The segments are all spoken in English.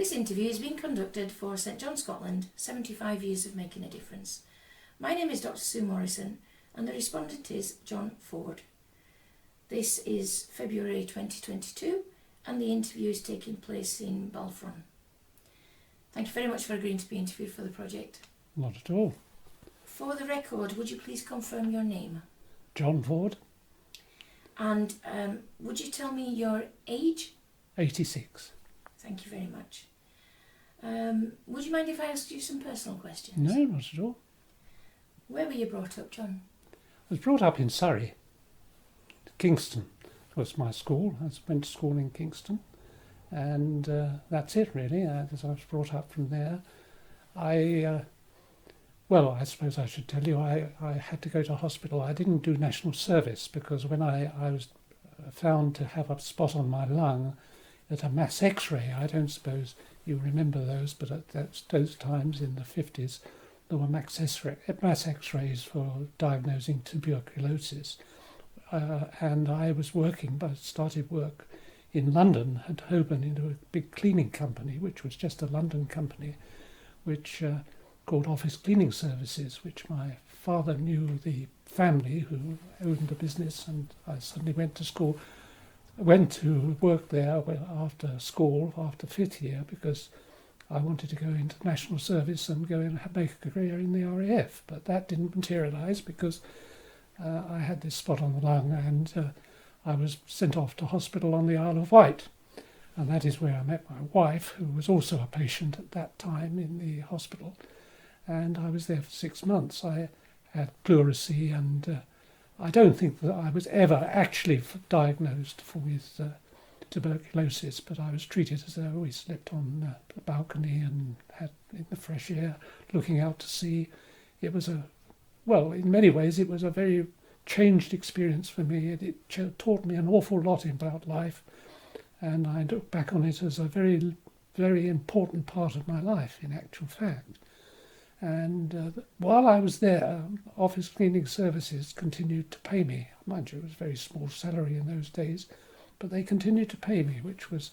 This interview is being conducted for St John Scotland, 75 Years of Making a Difference. My name is Dr Sue Morrison and the respondent is John Ford. This is February 2022 and the interview is taking place in Balfron. Thank you very much for agreeing to be interviewed for the project. Not at all. For the record, would you please confirm your name? John Ford. And would you tell me your age? 86. Thank you very much. Would you mind if I asked you some personal questions? No, not at all. Where were you brought up, John? I was brought up in Surrey. Kingston was my school. I went to school in Kingston. And that's it, really. I was brought up from there. I suppose I should tell you, I had to go to hospital. I didn't do national service because when I was found to have a spot on my lung at a mass x-ray, I don't suppose you remember those, but at those times in the 50s, there were mass x-rays for diagnosing tuberculosis. And I was started work in London at Holborn into a big cleaning company, which was just a London company, which called Office Cleaning Services, which my father knew the family who owned the business, and I suddenly went to work there after school, after fifth year, because I wanted to go into national service and go and make a career in the RAF, but that didn't materialise because I had this spot on the lung and I was sent off to hospital on the Isle of Wight. And that is where I met my wife, who was also a patient at that time in the hospital. And I was there for 6 months. I had pleurisy, and I don't think that I was ever actually diagnosed with tuberculosis, but I was treated as though we slept on a balcony and had in the fresh air, looking out to sea. It was in many ways, it was a very changed experience for me. It taught me an awful lot about life. And I look back on it as a very, very important part of my life, in actual fact. And while I was there, Office Cleaning Services continued to pay me. Mind you, it was a very small salary in those days, but they continued to pay me, which was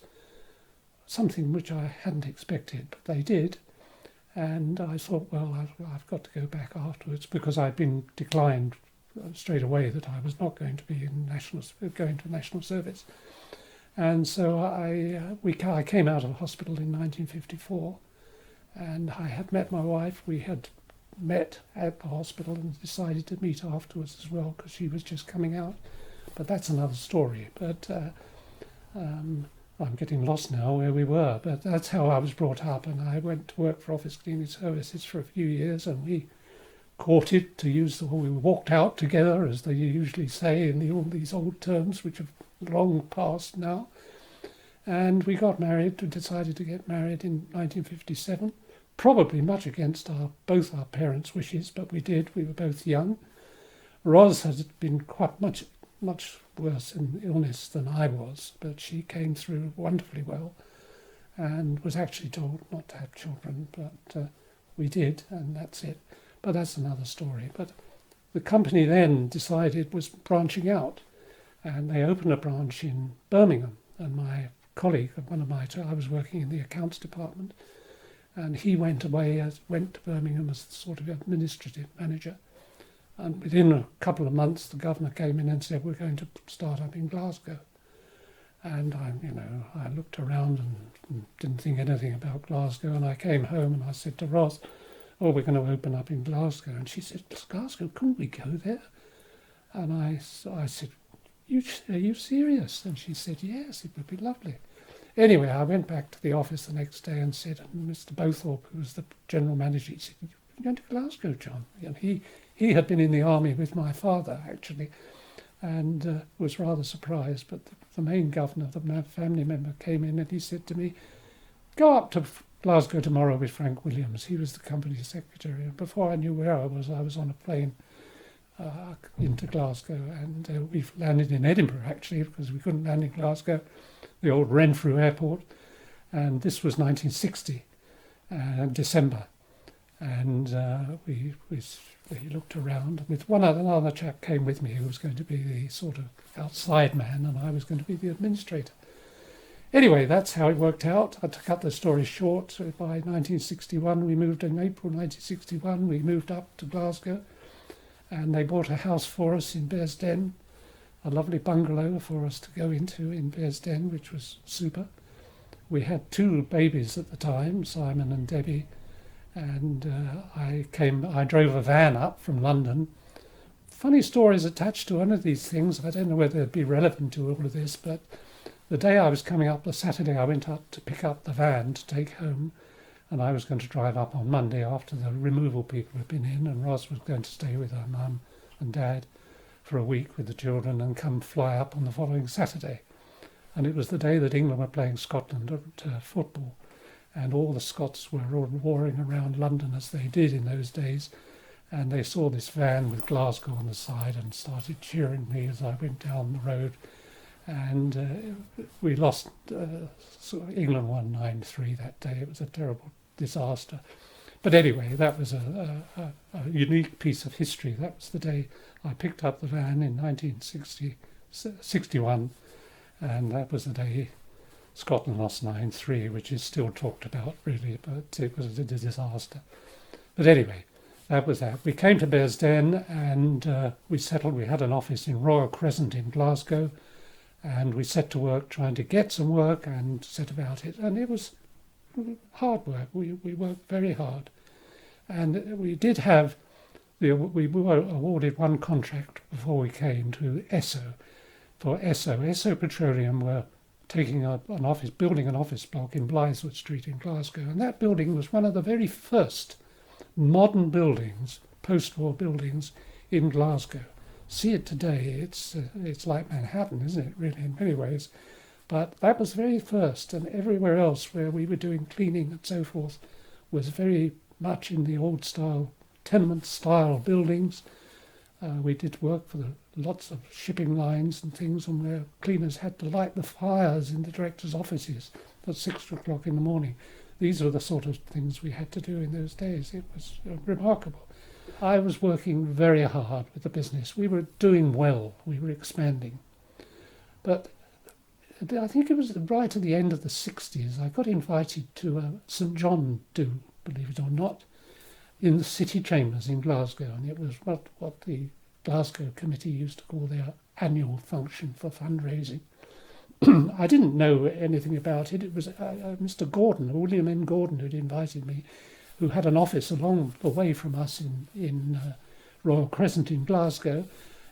something which I hadn't expected, but they did. And I thought, well, I've got to go back afterwards because I'd been declined straight away that I was not going to be going to national service. And so I came out of hospital in 1954, and I had met my wife. We had met at the hospital and decided to meet afterwards as well because she was just coming out. But that's another story. But I'm getting lost now where we were. But that's how I was brought up, and I went to work for Office Cleaning Services for a few years, and we courted, we walked out together, as they usually say in all these old terms, which have long past now. And we got married, decided to get married in 1957, probably much against both our parents' wishes, but we did. We were both young. Ros had been quite much worse in illness than I was, but she came through wonderfully well and was actually told not to have children, but we did, and that's it. But that's another story. But the company then decided was branching out, and they opened a branch in Birmingham. And my colleague, I was working in the accounts department, and he went to Birmingham as sort of administrative manager. And within a couple of months, the governor came in and said, we're going to start up in Glasgow. And I looked around and didn't think anything about Glasgow, and I came home and I said to Ros, we're going to open up in Glasgow. And she said, Glasgow, couldn't we go there? And I said, are you serious? And she said, yes, it would be lovely. Anyway, I went back to the office the next day and said, Mr. Bowthorpe, who was the general manager, he said, you're going to Glasgow, John? And he had been in the army with my father, actually, and was rather surprised. But the main governor, the family member, came in and he said to me, go up to Glasgow tomorrow with Frank Williams. He was the company secretary. And before I knew where I was on a plane into Glasgow. And we landed in Edinburgh, actually, because we couldn't land in Glasgow, the old Renfrew airport. And this was 1960, December. And we looked around. With another chap came with me who was going to be the sort of outside man, and I was going to be the administrator. Anyway, that's how it worked out. To cut the story short, so by 1961, in April 1961, we moved up to Glasgow, and they bought a house for us in Bearsden, a lovely bungalow for us to go into in Bearsden, which was super. We had 2 babies at the time, Simon and Debbie, and I drove a van up from London. Funny stories attached to one of these things. I don't know whether they'd be relevant to all of this, but the day I was coming up, the Saturday, I went up to pick up the van to take home, and I was going to drive up on Monday after the removal people had been in, and Ros was going to stay with her mum and dad for a week with the children and come fly up on the following Saturday. And it was the day that England were playing Scotland at football, and all the Scots were all warring around London as they did in those days, and they saw this van with Glasgow on the side and started cheering me as I went down the road. And we lost, England won 9-3 that day. It was a terrible disaster. But anyway, that was a unique piece of history. That was the day I picked up the van in 1961, and that was the day Scotland lost 9-3, which is still talked about, really, but it was a disaster. But anyway, that was that. We came to Bearsden, and we settled. We had an office in Royal Crescent in Glasgow, and we set to work trying to get some work and set about it. And it was hard work. We worked very hard. And we did have, we were awarded one contract before we came to Esso. For Esso Petroleum were taking up an office, building an office block in Blythewood Street in Glasgow. And that building was one of the very first modern buildings, post-war buildings in Glasgow. See it today, it's like Manhattan, isn't it, really, in many ways. But that was the very first, and everywhere else where we were doing cleaning and so forth was very much in the old style, tenement style buildings. We did work for lots of shipping lines and things, and where cleaners had to light the fires in the directors' offices at 6 o'clock in the morning. These were the sort of things we had to do in those days. It was remarkable. I was working very hard with the business. We were doing well. We were expanding. But I think it was right at the end of the 60s, I got invited to a St John do, believe it or not, in the city chambers in Glasgow. And it was what the Glasgow committee used to call their annual function for fundraising. I didn't know anything about it. It was Mr. Gordon, William N. Gordon, who'd invited me, who had an office along the way from us in Royal Crescent in Glasgow,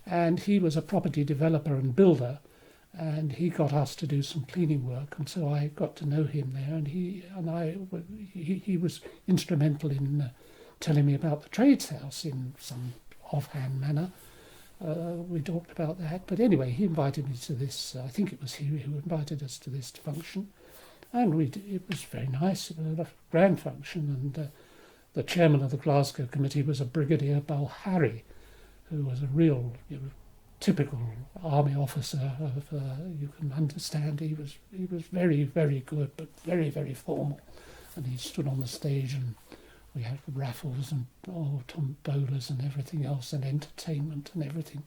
and he was a property developer and builder, and he got us to do some cleaning work, and so I got to know him there, and he was instrumental in telling me about the trades house in some offhand manner. We talked about that, but anyway, he invited me to this. I think it was he who invited us to this function. And it was very nice. It was a grand function, and the chairman of the Glasgow committee was a Brigadier Balharry, who was a real typical army officer. You can understand he was very, very good, but very, very formal. And he stood on the stage, and we had raffles and tombolas and everything else, and entertainment and everything.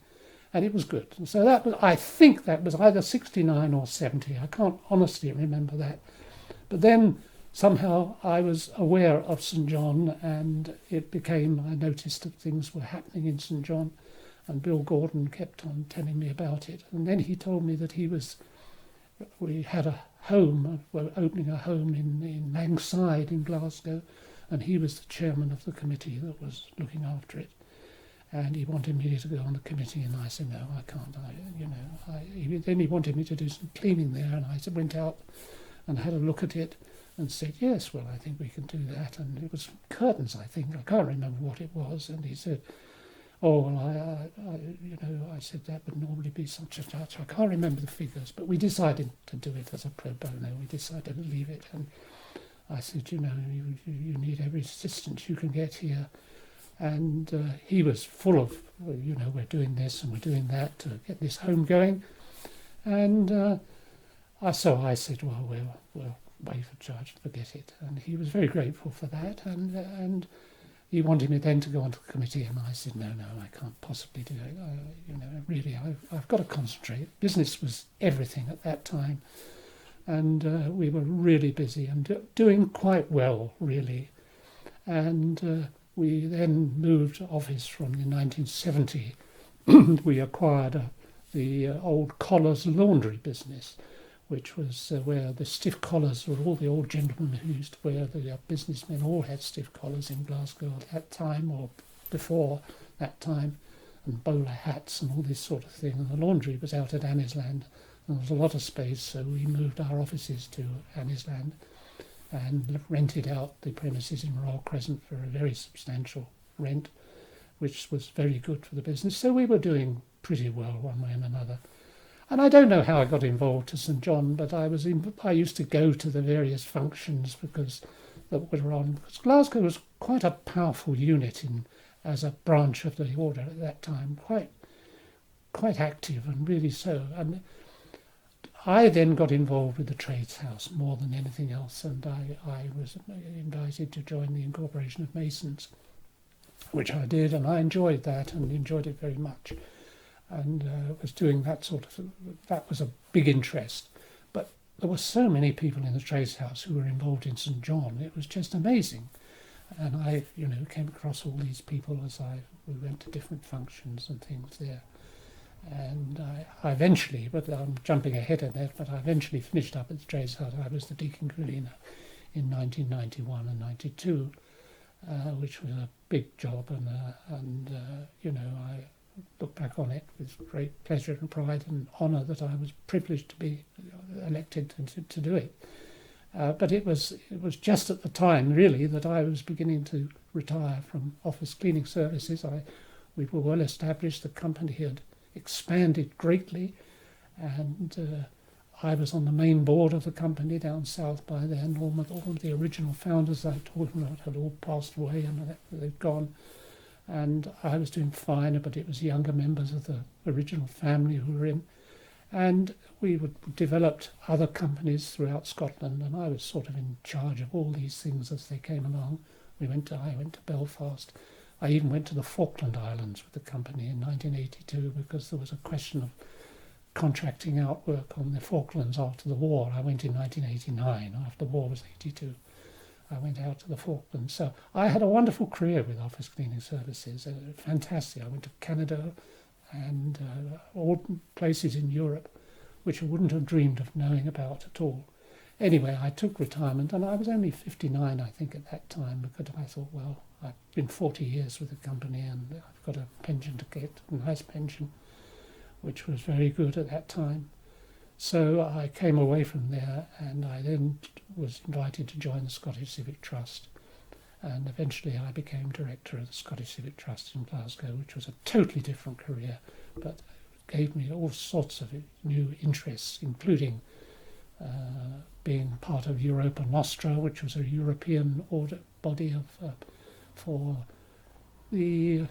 And it was good. And so I think that was either 69 or 70. I can't honestly remember that. But then somehow I was aware of St John, and I noticed that things were happening in St John, and Bill Gordon kept on telling me about it. And then he told me that we had a home, we're opening a home in Langside in Glasgow, and he was the chairman of the committee that was looking after it. And he wanted me to go on the committee, and I said, no, I can't. Then he wanted me to do some cleaning there, and I went out and had a look at it and said, yes, well, I think we can do that. And it was curtains, I think. I can't remember what it was. And he said, oh, well, I said that would normally be such and such. I can't remember the figures, but we decided to do it as a pro bono. We decided to leave it. And I said, you need every assistance you can get here. And he was full of, we're doing this and we're doing that to get this home going. And so I said, well, we'll waive the charge, forget it. And he was very grateful for that. And he wanted me then to go onto the committee, and I said, no, I can't possibly do it. Really, I've got to concentrate. Business was everything at that time. and we were really busy and doing quite well, really. And we then moved office from in 1970. We acquired the old Collars laundry business, which was where the stiff collars were all the old gentlemen who used to wear, the businessmen all had stiff collars in Glasgow at that time or before that time, and bowler hats and all this sort of thing. And the laundry was out at Annisland. There was a lot of space, so we moved our offices to Annisland and rented out the premises in Royal Crescent for a very substantial rent, which was very good for the business. So we were doing pretty well one way and another. And I don't know how I got involved to St John, but I used to go to the various functions that were on, because Glasgow was quite a powerful unit as a branch of the order at that time, quite active and really so. And I then got involved with the Trades House more than anything else, and I was invited to join the Incorporation of Masons, which I did, and I enjoyed that and enjoyed it very much, and was doing that sort of thing. That was a big interest. But there were so many people in the Trades House who were involved in St John. It was just amazing. And I, came across all these people as we went to different functions and things there. And I eventually, but I'm jumping ahead of that, but I eventually finished up at the Trades House. I was the Deacon Cleaner in 1991 and 92, which was a big job, and I look back on it with great pleasure and pride and honour that I was privileged to be elected to do it. But it was just at the time, really, that I was beginning to retire from office cleaning services. We were well established. The company had expanded greatly, and I was on the main board of the company down south by then. All of the original founders I told you about had all passed away and they'd gone. And I was doing fine, but it was younger members of the original family who were in. And we developed other companies throughout Scotland, and I was sort of in charge of all these things as they came along. I went to Belfast. I even went to the Falkland Islands with the company in 1982 because there was a question of contracting out work on the Falklands after the war. I went in 1989, after the war was 82. I went out to the Falklands. So I had a wonderful career with office cleaning services. Fantastic. I went to Canada and all places in Europe which I wouldn't have dreamed of knowing about at all. Anyway, I took retirement, and I was only 59, I think, at that time, because I thought, well, I've been 40 years with the company and I've got a pension to get, a nice pension, which was very good at that time. So I came away from there, and I then was invited to join the Scottish Civic Trust. And eventually I became director of the Scottish Civic Trust in Glasgow, which was a totally different career, but gave me all sorts of new interests, including being part of Europa Nostra, which was a European audit body for the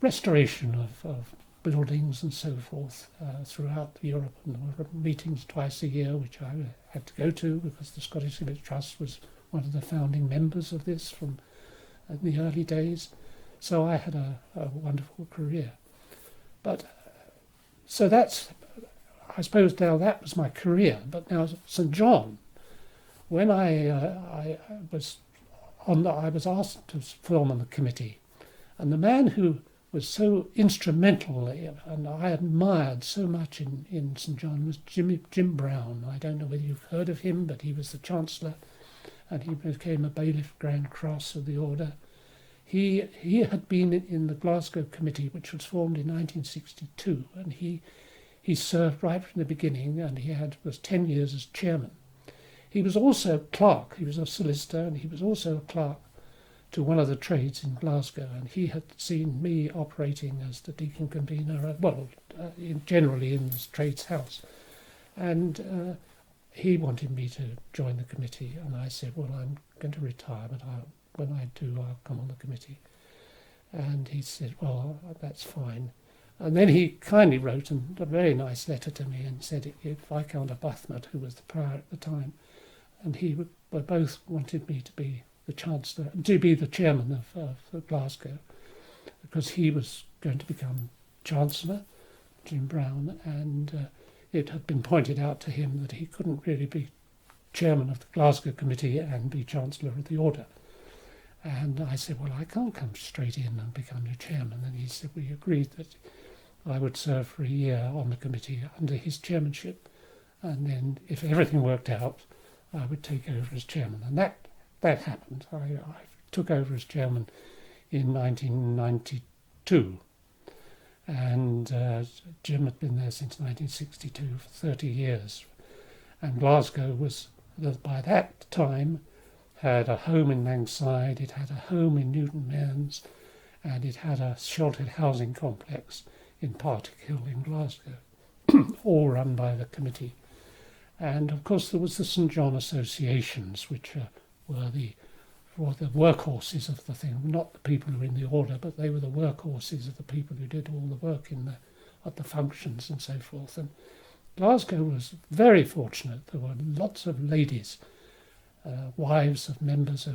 restoration of buildings and so forth throughout Europe. And there were meetings twice a year, which I had to go to because the Scottish Civic Trust was one of the founding members of this from the early days. So I had a wonderful career. But so that's, I suppose now that was my career. But now St John, when I was asked to form on the committee, and the man who was so instrumental and I admired so much in St John was Jim Brown. I don't know whether you've heard of him, but he was the Chancellor, and he became a Bailiff Grand Cross of the Order. He had been in the Glasgow Committee, which was formed in 1962, and he served right from the beginning, and he was 10 years as chairman. He was also clerk. He was a solicitor, and he was also a clerk to one of the trades in Glasgow, and he had seen me operating as the deacon convener, generally in the Trades House. And he wanted me to join the committee, and I said, well, I'm going to retire, but when I do, I'll come on the committee. And he said, well, that's fine. And then he kindly wrote a very nice letter to me and said if Viscount Arbuthnot, who was the prior at the time, and he both wanted me to be the Chancellor, to be the chairman of Glasgow, because he was going to become Chancellor, Jim Brown, and it had been pointed out to him that he couldn't really be chairman of the Glasgow Committee and be Chancellor of the Order. And I said, well, I can't come straight in and become your chairman. And he said, we agreed that I would serve for a year on the committee under his chairmanship. And then if everything worked out, I would take over as chairman. And that happened. I took over as chairman in 1992. And Jim had been there since 1962 for 30 years. And Glasgow was, by that time, had a home in Langside, it had a home in Newton Mearns, and it had a sheltered housing complex in Partick Hill in Glasgow, all run by the committee. And of course there was the St John associations, which were the workhorses of the thing, not the people who were in the order, but they were the workhorses of the people who did all the work at the functions and so forth. And Glasgow was very fortunate. There were lots of ladies, wives of members who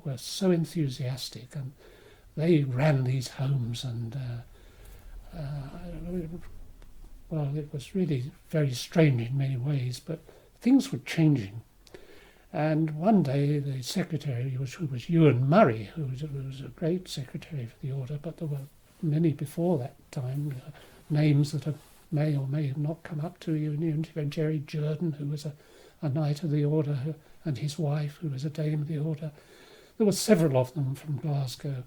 were so enthusiastic, and they ran these homes, and well, it was really very strange in many ways, but things were changing. And one day the secretary, who was Ewan Murray, who was a great secretary for the order, but there were many before that time, names that may or may have not come up to you, Jerry Jordan, who was a knight of the order, and his wife, who was a dame of the order. There were several of them from Glasgow.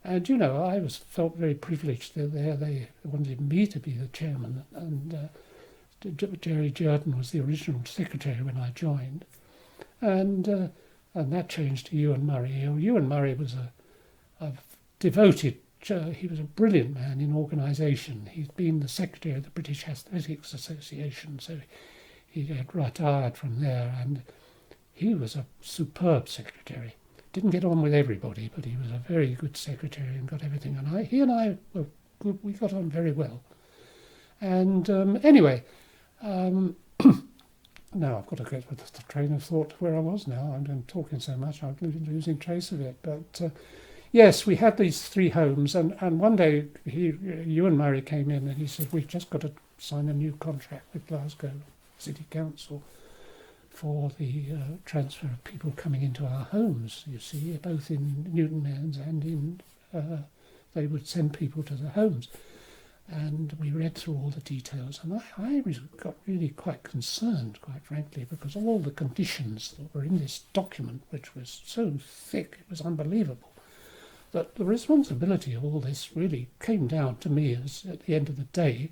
And, I felt very privileged that they wanted me to be the chairman. And Jerry Jordan was the original secretary when I joined. And that changed to Ewan Murray. Ewan Murray was a devoted, he was a brilliant man in organisation. He'd been the secretary of the British Athletics Association, so he had retired from there, and he was a superb secretary. Didn't get on with everybody, but he was a very good secretary and got everything. And he and I were good. We got on very well. And anyway, now I've got to get with the train of thought where I was now. I'm talking so much, I'm losing trace of it. But yes, we had these three homes, and one day Ewan Murray came in and he said, we've just got to sign a new contract with Glasgow City Council for the transfer of people coming into our homes, you see, both in Newton Mearns and in, they would send people to the homes. And we read through all the details, and I got really quite concerned, quite frankly, because all the conditions that were in this document, which was so thick, it was unbelievable, that the responsibility of all this really came down to me as, at the end of the day,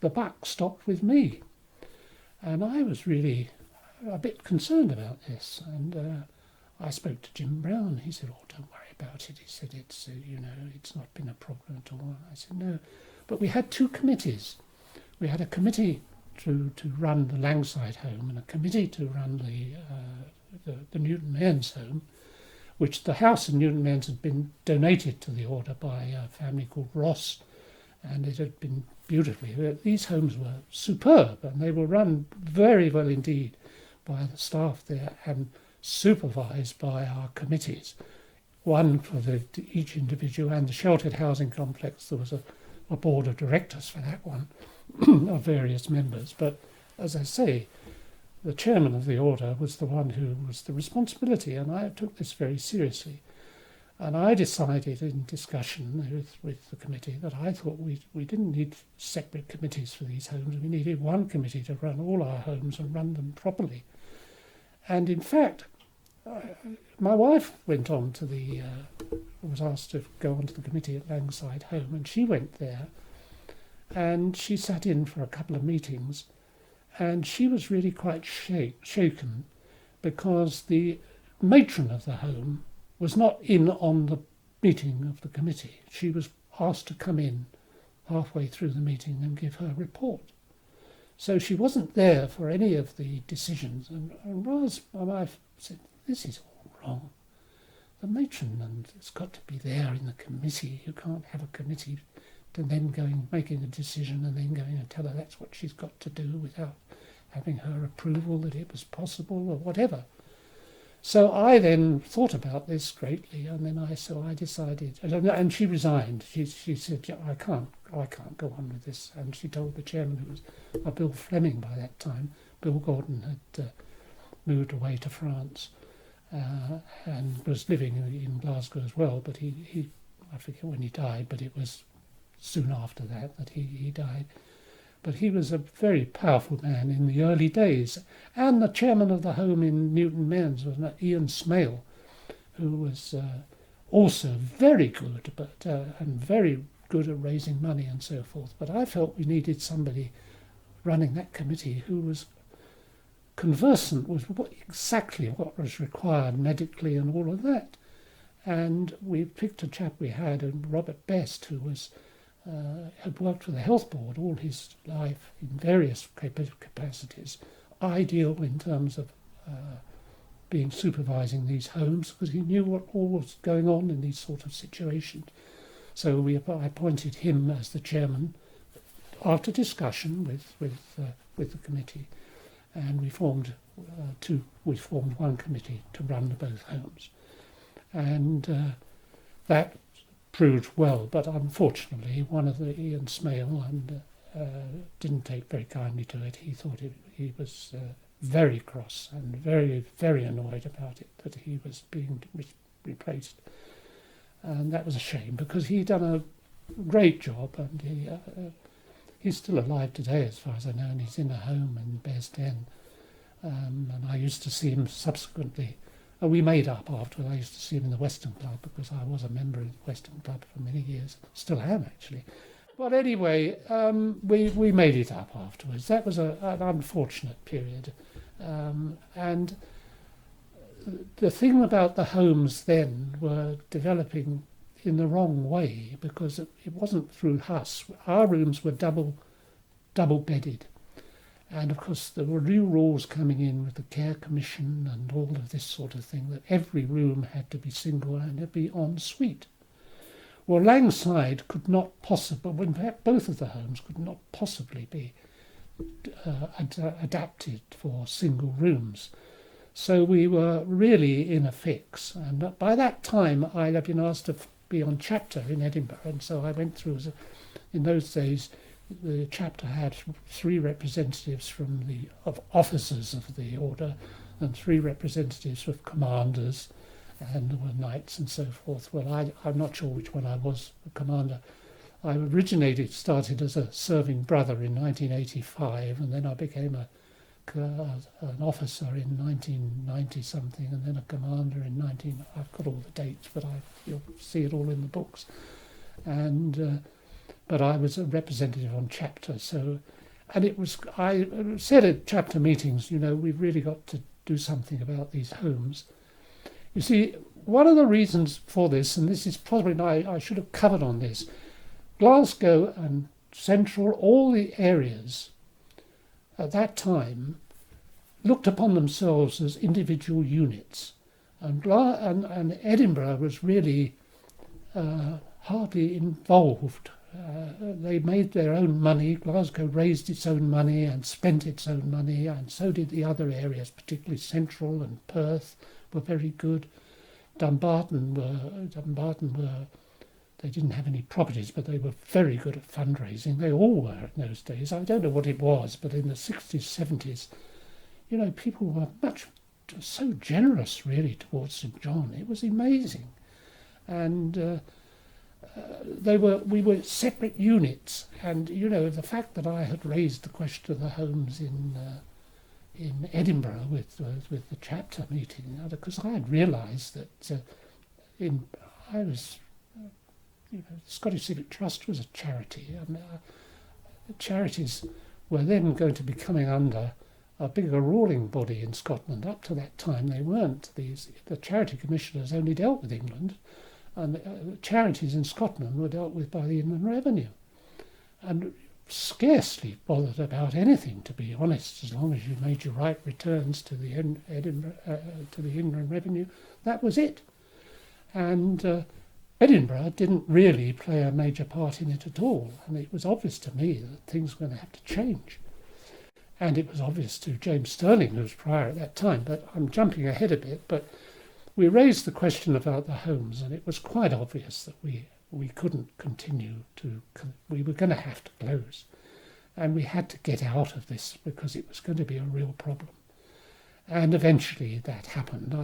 the buck stopped with me. And I was really a bit concerned about this, and I spoke to Jim Brown. He said, "Oh, don't worry about it." He said, "It's it's not been a problem at all." I said, "No," but we had two committees. We had a committee to run the Langside home and a committee to run the Newton Mearns home, which the house in Newton Mearns had been donated to the order by a family called Ross, and it had been beautifully. These homes were superb, and they were run very well indeed by the staff there and supervised by our committees, one for each individual, and the sheltered housing complex. There was a board of directors for that one of various members. But as I say, the chairman of the order was the one who was the responsibility, and I took this very seriously. And I decided in discussion with the committee that I thought we didn't need separate committees for these homes. We needed one committee to run all our homes and run them properly. And in fact, my wife went on to was asked to go onto the committee at Langside Home, and she went there, and she sat in for a couple of meetings, and she was really quite shaken because the matron of the home was not in on the meeting of the committee. She was asked to come in halfway through the meeting and give her report. So she wasn't there for any of the decisions. And Roz, my wife, said, "This is all wrong. The matron has got to be there in the committee. You can't have a committee to then making a decision and then going and tell her that's what she's got to do without having her approval that it was possible or whatever." So I then thought about this greatly, and then I decided, and she resigned. She said, "Yeah, I can't go on with this." And she told the chairman, who was Bill Fleming by that time. Bill Gordon had moved away to France and was living in Glasgow as well, but he I forget when he died, but it was soon after that he died. But he was a very powerful man in the early days. And the chairman of the home in Newton Mearns was Ian Smale, who was also very good, and very good at raising money and so forth. But I felt we needed somebody running that committee who was conversant with exactly what was required medically and all of that. And we picked a chap we had, Robert Best, who was had worked for the health board all his life in various capacities, ideal in terms of supervising these homes, because he knew what all was going on in these sort of situations. So I appointed him as the chairman after discussion with the committee, and we formed one committee to run both homes, and that proved well. But unfortunately, one of the Ian Smale didn't take very kindly to it. He thought he was very cross and very, very annoyed about it that he was being replaced. And that was a shame, because he'd done a great job, and he's still alive today as far as I know, and he's in a home in Bears Den. And I used to see him subsequently. We made up afterwards. I used to see him in the Western Club, because I was a member of the Western Club for many years. Still am, actually. But anyway, we made it up afterwards. That was an unfortunate period. And the thing about the homes then were developing in the wrong way, because it wasn't through us. Our rooms were double bedded. And of course there were new rules coming in with the Care Commission and all of this sort of thing, that every room had to be single and had to be en suite. Well, Langside could not possibly, in fact both of the homes could not possibly be adapted for single rooms. So we were really in a fix. And by that time I had been asked to be on chapter in Edinburgh, and so I went through, in those days, the chapter had 3 representatives of officers of the order, and 3 representatives of commanders, and there were knights and so forth. Well, I'm not sure which one I was, the commander. I started as a serving brother in 1985, and then I became an officer in 1990 something, and then a commander in I've got all the dates, but you'll see it all in the books. And but I was a representative on chapter, I said at chapter meetings, we've really got to do something about these homes. You see, one of the reasons for this, and this is probably, I should have covered on this, Glasgow and Central, all the areas at that time looked upon themselves as individual units, and Edinburgh was really hardly involved. They made their own money. Glasgow raised its own money and spent its own money, and so did the other areas, particularly Central and Perth were very good. Dumbarton were they didn't have any properties, but they were very good at fundraising. They all were in those days. I don't know what it was, but in the 60s, 70s, people were so generous really towards St John. It was amazing. And we were separate units, and the fact that I had raised the question of the homes in Edinburgh with the chapter meeting, because I had realised that the Scottish Civic Trust was a charity, and charities were then going to be coming under a bigger ruling body in Scotland. Up to that time they weren't. The charity commissioners only dealt with England, and charities in Scotland were dealt with by the Inland Revenue, and scarcely bothered about anything, to be honest, as long as you made your right returns to the Inland Revenue. That was it. And Edinburgh didn't really play a major part in it at all, and it was obvious to me that things were going to have to change. And it was obvious to James Stirling, who was prior at that time, but I'm jumping ahead a bit, but we raised the question about the homes, and it was quite obvious that we couldn't continue we were going to have to close, and we had to get out of this because it was going to be a real problem. And eventually that happened.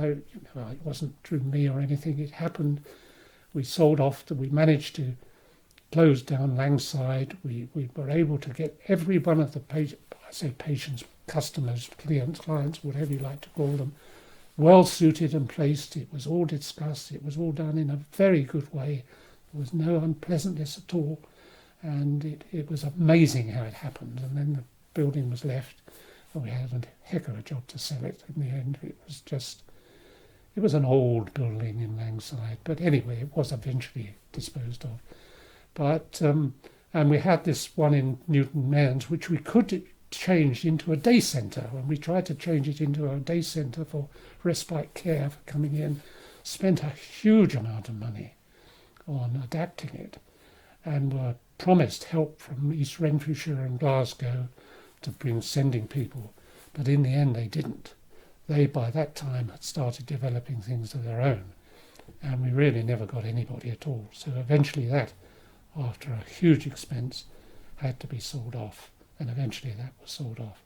It wasn't through me or anything. It happened. We sold off. We managed to close down Langside. We were able to get every one of the patients, customers, clients, whatever you like to call them, well suited and placed. It was all discussed. It was all done in a very good way. There was no unpleasantness at all. And it was amazing how it happened. And then the building was left. We had a heck of a job to sell it in the end. It was an old building in Langside, but anyway, it was eventually disposed of. But and we had this one in Newton Mearns, which we could change into a day centre. When we tried to change it into a day centre for respite care for coming in, spent a huge amount of money on adapting it, and were promised help from East Renfrewshire and Glasgow to sending people, but in the end they didn't. They by that time had started developing things of their own, and we really never got anybody at all. So eventually that, after a huge expense, had to be sold off, and eventually that was sold off.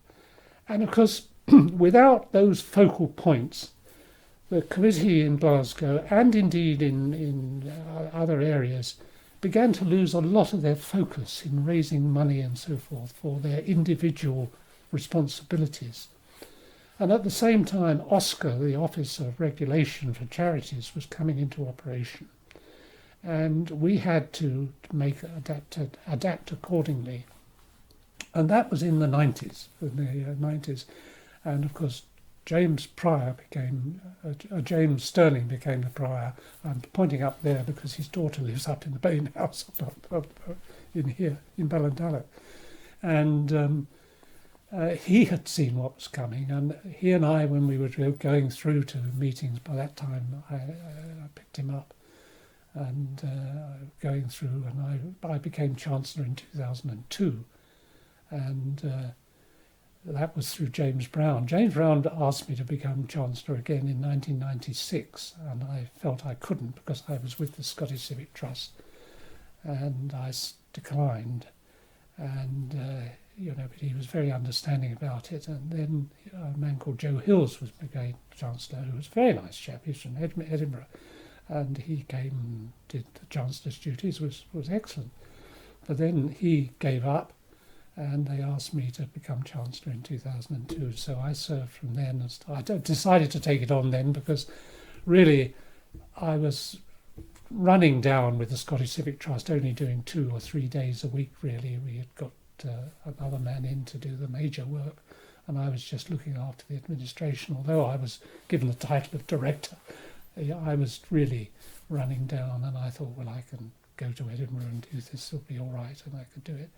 And of course, without those focal points, the committee in Glasgow, and indeed in other areas, began to lose a lot of their focus in raising money and so forth for their individual responsibilities. And at the same time, OSCAR, the Office of Regulation for Charities, was coming into operation. And we had to adapt accordingly. And that was in the 90s, And of course, James Sterling became the prior. I'm pointing up there because his daughter lives up in the Bain House in here, in Ballindalet. And he had seen what was coming, and he and I, when we were going through to meetings, by that time I picked him up and going through, and I became Chancellor in 2002. And that was through James Brown. James Brown asked me to become Chancellor again in 1996, and I felt I couldn't because I was with the Scottish Civic Trust, and I declined. And but he was very understanding about it. And then a man called Joe Hills was became Chancellor, who was a very nice chap. He's from Edinburgh, and he came and did the Chancellor's duties. Was excellent. But then he gave up, and they asked me to become Chancellor in 2002. So I served from then. I decided to take it on then because really I was running down with the Scottish Civic Trust, only doing 2 or 3 days a week, really. We had got another man in to do the major work, and I was just looking after the administration. Although I was given the title of Director, I was really running down, and I thought, well, I can go to Edinburgh and do this, it'll be all right, and I could do it.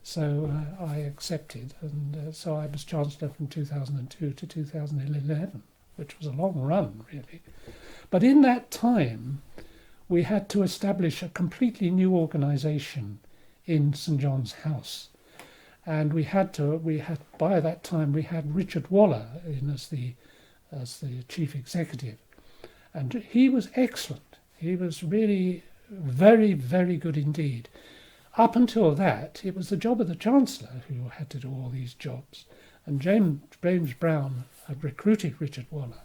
So I accepted, and so I was Chancellor from 2002 to 2011, which was a long run, really. But in that time, we had to establish a completely new organisation in St John's House. And by that time, we had Richard Waller in as the chief executive. And he was excellent. He was really very, very good indeed. Up until that, it was the job of the Chancellor who had to do all these jobs. And James Brown had recruited Richard Waller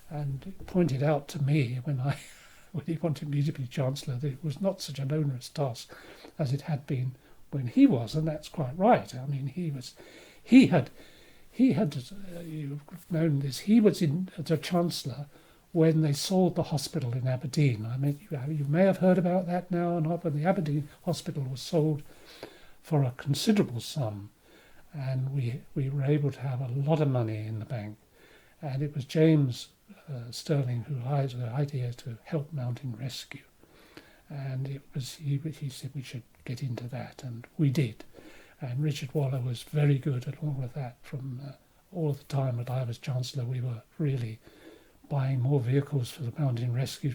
and pointed out to me when he wanted me to be Chancellor that it was not such an onerous task as it had been when he was, and that's quite right. I mean, he had you've known this, he was the Chancellor when they sold the hospital in Aberdeen. I mean, you may have heard about that now or not, but the Aberdeen hospital was sold for a considerable sum, and we were able to have a lot of money in the bank. And it was James Sterling who had the idea to help Mountain Rescue. And it was he said we should get into that, and we did. And Richard Waller was very good at all of that. From all the time that I was Chancellor, we were really buying more vehicles for the Mountain Rescue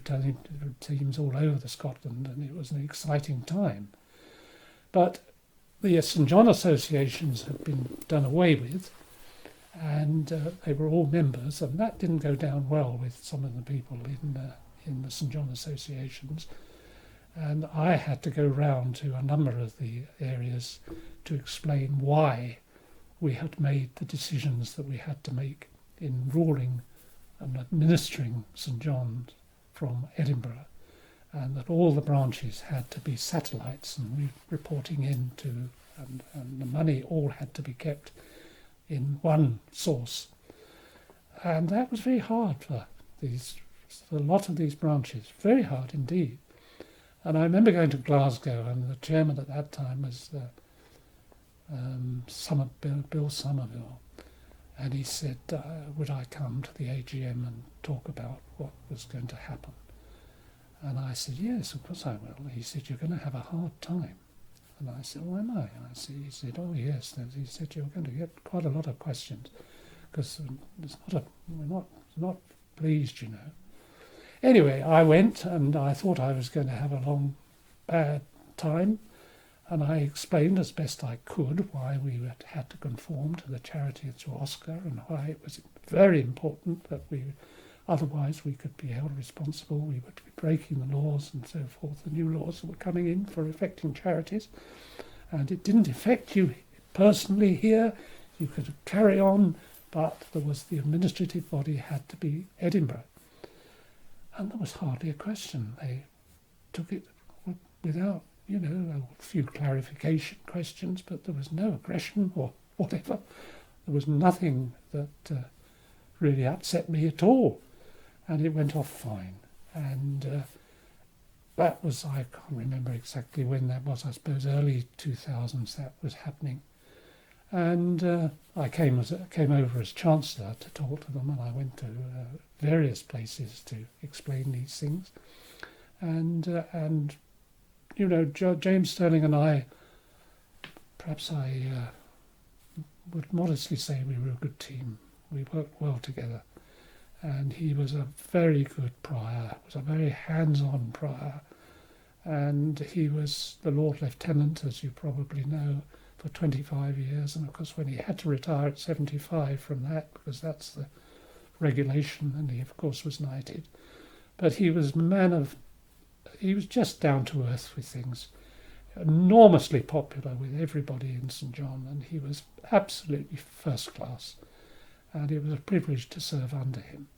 teams all over Scotland, and it was an exciting time. But the St John associations had been done away with, and they were all members, and that didn't go down well with some of the people in the St John associations. And I had to go round to a number of the areas to explain why we had made the decisions that we had to make in ruling and administering St John's from Edinburgh, and that all the branches had to be satellites and reporting into, and the money all had to be kept in one source. And that was very hard for a lot of these branches, very hard indeed. And I remember going to Glasgow, and the chairman at that time was Bill Somerville, and he said, would I come to the AGM and talk about what was going to happen? And I said, yes, of course I will. He said, you're going to have a hard time. And I said, why am I? He said, oh yes. And he said, you're going to get quite a lot of questions, because we're not pleased, you know. Anyway, I went, and I thought I was going to have a long, bad time, and I explained as best I could why we had to conform to the Charity of Gloucester, and why it was very important that otherwise we could be held responsible, we would be breaking the laws and so forth, the new laws that were coming in for affecting charities. And it didn't affect you personally here, you could carry on, but there was the administrative body had to be Edinburgh. And there was hardly a question. They took it without, a few clarification questions, but there was no aggression or whatever. There was nothing that really upset me at all. And it went off fine. And that was, I can't remember exactly when that was, I suppose early 2000s that was happening. And I came over as Chancellor to talk to them, and I went to various places to explain these things. And James Sterling and I, perhaps I would modestly say we were a good team. We worked well together. And he was a very good prior, was a very hands-on prior. And he was the Lord Lieutenant, as you probably know, for 25 years. And of course, when he had to retire at 75 from that, because that's the regulation, and he, of course, was knighted. But he was he was just down to earth with things, enormously popular with everybody in St John, and he was absolutely first class. And it was a privilege to serve under him.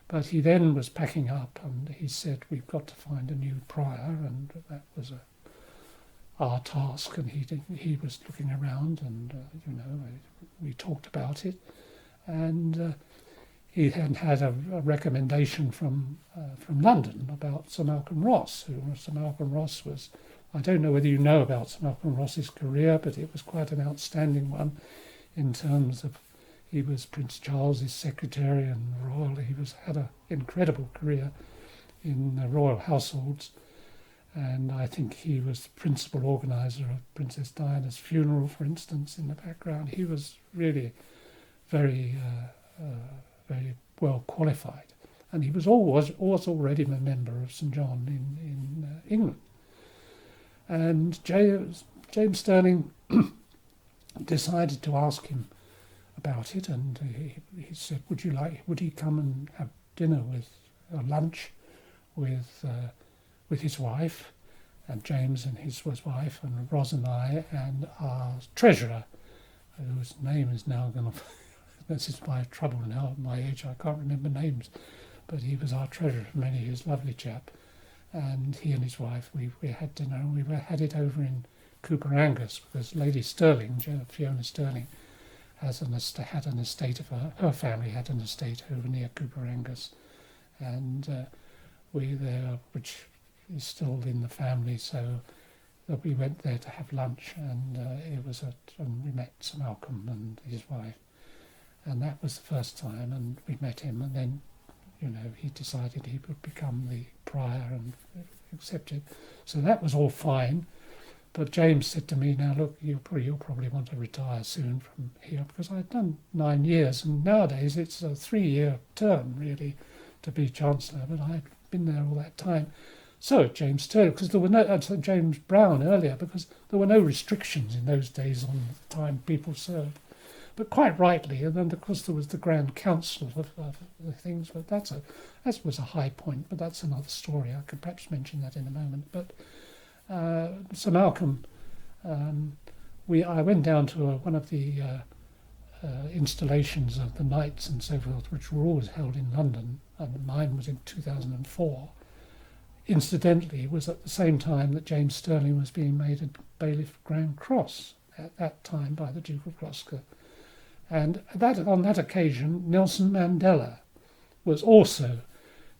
But he then was packing up, and he said, we've got to find a new prior, and that was our task. And he was looking around, and we talked about it, and he had a recommendation from London about Sir Malcolm Ross, Sir Malcolm Ross was, I don't know whether you know about Sir Malcolm Ross's career, but it was quite an outstanding one in terms of he was Prince Charles's secretary and royal. He had an incredible career in the royal households, and I think he was the principal organiser of Princess Diana's funeral, for instance, in the background. He was really very, very well qualified, and he was already a member of St John in England. And James Sterling decided to ask him about it, and he said, would he come and have dinner lunch with his wife, and James and his wife, and Ros and I, and our treasurer, whose name is now going to, this is my trouble now at my age, I can't remember names, but he was our treasurer for many years, lovely chap, and he and his wife, we had dinner, and we had it over in Cooper Angus, because Lady Sterling, Fiona Sterling, had an estate of her family had an estate over near Cooper Angus, and which is still in the family, so that we went there to have lunch, and and we met Sir Malcolm and his wife, and that was the first time, and we met him, and then he decided he would become the prior and accepted, so that was all fine. But James said to me, now look, you'll probably want to retire soon from here, because I'd done 9 years, and nowadays it's a 3-year term really to be Chancellor, but I'd been there all that time. So James Sterling, because there were no James Brown earlier, because there were no restrictions in those days on the time people served, but quite rightly. And then of course there was the Grand Council of the things, but that was a high point. But that's another story. I could perhaps mention that in a moment. But Sir Malcolm, I went down to one of the installations of the Knights and so forth, which were always held in London, and mine was in 2004, incidentally was at the same time that James Stirling was being made a Bailiff Grand Cross at that time by the Duke of Gloucester. And on that occasion, Nelson Mandela was also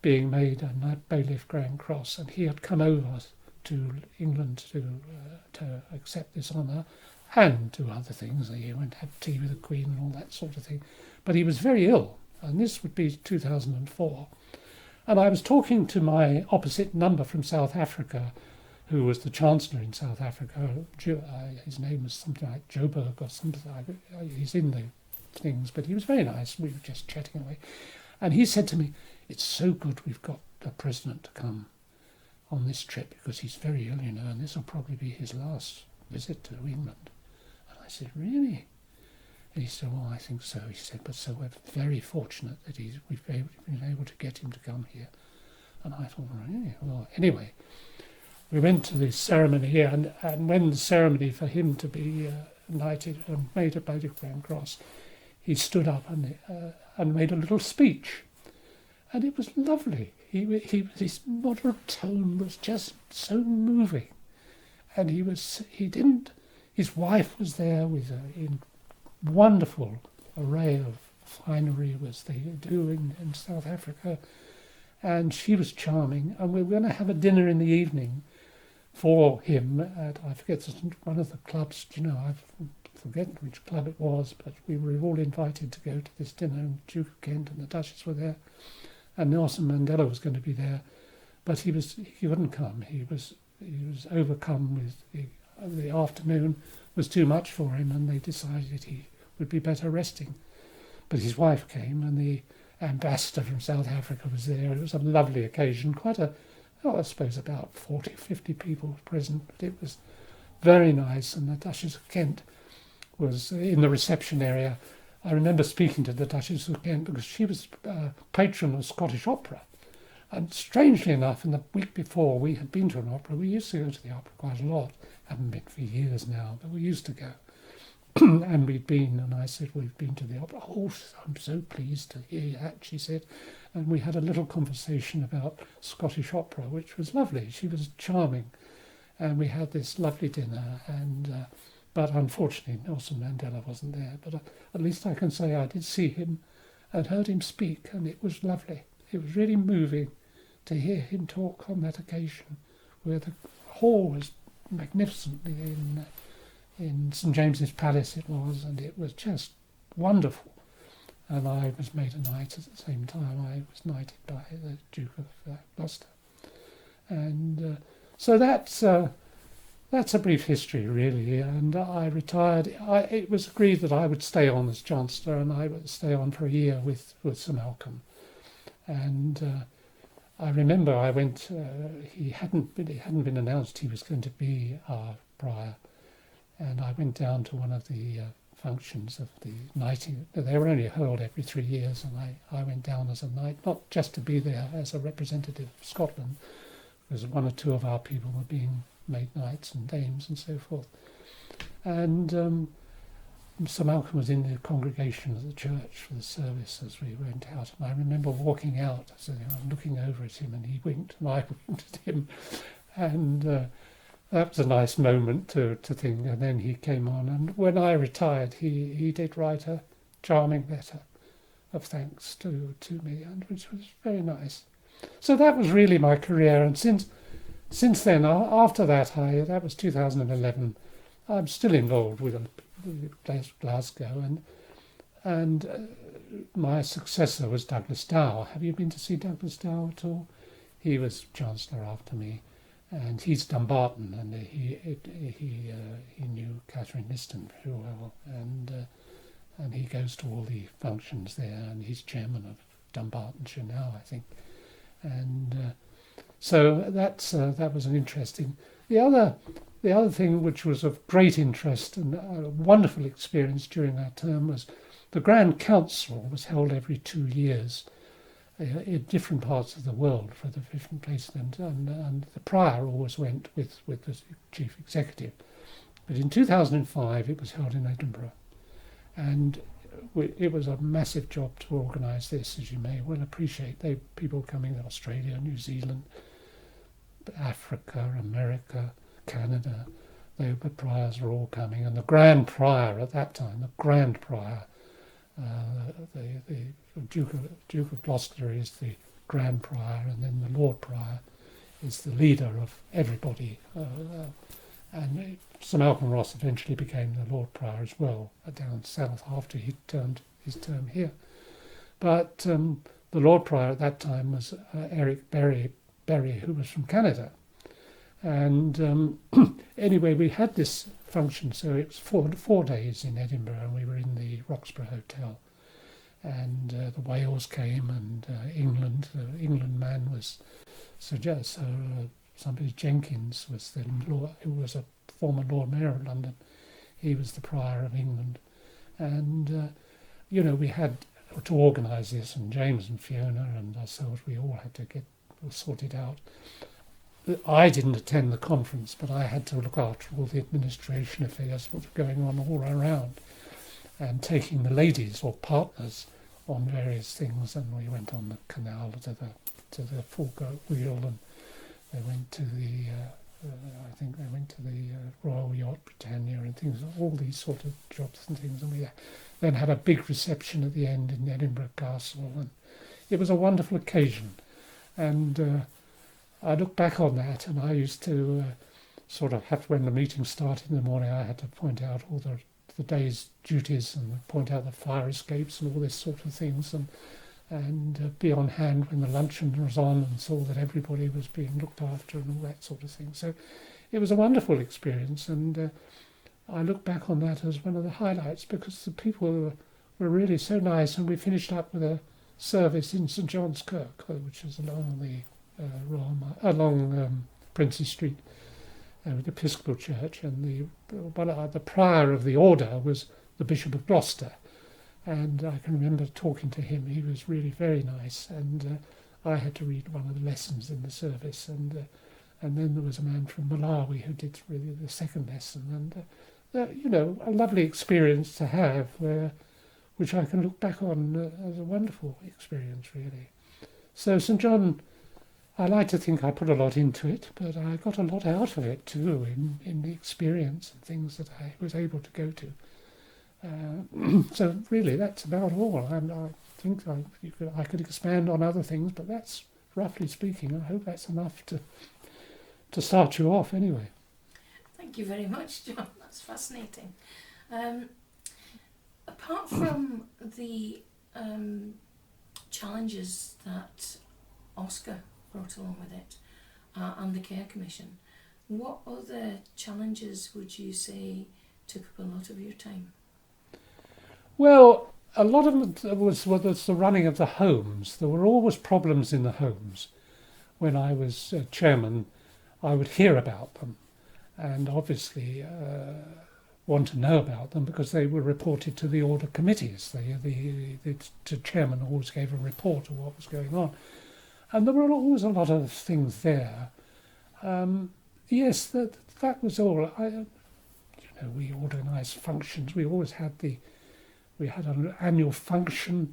being made a Bailiff Grand Cross, and he had come over to England to accept this honour and do other things. He went to have tea with the Queen and all that sort of thing. But he was very ill, and this would be 2004. And I was talking to my opposite number from South Africa, who was the Chancellor in South Africa. His name was something like Joburg or something like. He's in the things, but he was very nice. We were just chatting away. And he said to me, "It's so good we've got the President to come on this trip, because he's very ill, and this will probably be his last visit to England." And I said, "Really?" And he said, "Well, I think so." He said, "But so we're very fortunate that we've been able to get him to come here." And I thought, really? Well, anyway, we went to the ceremony here, and when the ceremony for him to be knighted and made a Bailiff Grand Cross, he stood up and made a little speech. And it was lovely. His moderate tone was just so moving. And his wife was there with in wonderful array of finery as they do in South Africa. And she was charming. And we were going to have a dinner in the evening for him at, I forget, one of the clubs, I forget which club it was, but we were all invited to go to this dinner, and Duke of Kent and the Duchess were there. And Nelson Mandela was going to be there, but he couldn't come. He was overcome with the afternoon was too much for him, and they decided he would be better resting. But his wife came, and the ambassador from South Africa was there. It was a lovely occasion. I suppose about 40, 50 people were present, but it was very nice. And the Duchess of Kent was in the reception area. I remember speaking to the Duchess of Kent because she was patron of Scottish opera. And strangely enough, in the week before, we had been to an opera. We used to go to the opera quite a lot. Haven't been for years now, but we used to go. And we'd been, and I said, "We've been to the opera." "Oh, I'm so pleased to hear that," she said. And we had a little conversation about Scottish opera, which was lovely. She was charming. And we had this lovely dinner, but unfortunately Nelson Mandela wasn't there. But at least I can say I did see him and heard him speak, and it was lovely. It was really moving to hear him talk on that occasion, where the hall was magnificently in St James's Palace it was, and it was just wonderful. And I was made a knight at the same time. I was knighted by the Duke of Gloucester. And so that's a brief history, really. And I retired. It was agreed that I would stay on as Chancellor, and I would stay on for a year with Sir Malcolm. And I remember I went. It hadn't been announced he was going to be our prior, and I went down to one of the functions of the knighting. They were only held every 3 years, and I went down as a knight, not just to be there as a representative of Scotland, because one or two of our people were being made knights and dames and so forth. And Sir Malcolm was in the congregation of the church for the service as we went out, and I remember walking out, looking over at him, and he winked, and I winked at him, and that was a nice moment to think. And then he came on, and when I retired, he did write a charming letter of thanks to me, and which was very nice. So that was really my career, and since then, after that, that was 2011. I'm still involved with Glasgow, and my successor was Douglas Dow. Have you been to see Douglas Dow at all? He was Chancellor after me, and he's Dumbarton, and he knew Catherine Liston very well, and he goes to all the functions there, and he's chairman of Dumbartonshire now, I think, and so that was an interesting. The other thing which was of great interest and a wonderful experience during that term was the Grand Council was held every 2 years in different parts of the world for the different places, and the prior always went with the chief executive. But in 2005 it was held in Edinburgh, and it was a massive job to organise this, as you may well appreciate. People coming from Australia, New Zealand, Africa, America, Canada. The priors were all coming, and the Grand Prior at that time, the Duke of Gloucester is the Grand Prior, and then the Lord Prior is the leader of everybody. And Sir Malcolm Ross eventually became the Lord Prior as well, down south after he turned his term here. But the Lord Prior at that time was Eric Berry, who was from Canada. And anyway, we had this function, so it was 4 days in Edinburgh, and we were in the Roxburgh Hotel. And the Wales came, and England man was somebody Jenkins was the who was a former Lord Mayor of London. He was the Prior of England, and we had to organise this, and James and Fiona and ourselves, we all had to get sorted out. I didn't attend the conference, but I had to look after all the administration affairs that were going on all around, and taking the ladies or partners on various things. And we went on the canal to the Four-Goat Wheel, and they went to the Royal Yacht Britannia and things, all these sort of jobs and things. And we then had a big reception at the end in Edinburgh Castle, and it was a wonderful occasion. And I look back on that, and I used to sort of have, when the meeting started in the morning, I had to point out all the day's duties and point out the fire escapes and all this sort of things, and be on hand when the luncheon was on, and saw that everybody was being looked after and all that sort of thing. So it was a wonderful experience, and I look back on that as one of the highlights, because the people were really so nice, and we finished up with a service in St John's Kirk, which is along the along Princes Street, with the Episcopal Church, and the prior of the order was the Bishop of Gloucester, and I can remember talking to him. He was really very nice, and I had to read one of the lessons in the service, and then there was a man from Malawi who did really the second lesson, and a lovely experience to have, which I can look back on as a wonderful experience, really. So St John, I like to think I put a lot into it, but I got a lot out of it too, in the experience and things that I was able to go to. So really, that's about all. I think I could expand on other things, but that's, roughly speaking, I hope that's enough to start you off anyway. Thank you very much, John. That's fascinating. Apart from the challenges that Oscar brought along with it, and the Care Commission, what other challenges would you say took up a lot of your time? Well, a lot of it was the running of the homes. There were always problems in the homes. When I was chairman, I would hear about them, and obviously want to know about them, because they were reported to the order committees. The chairman always gave a report of what was going on. And there were always a lot of things there. Yes, that was all. We organised functions. We always had we had an annual function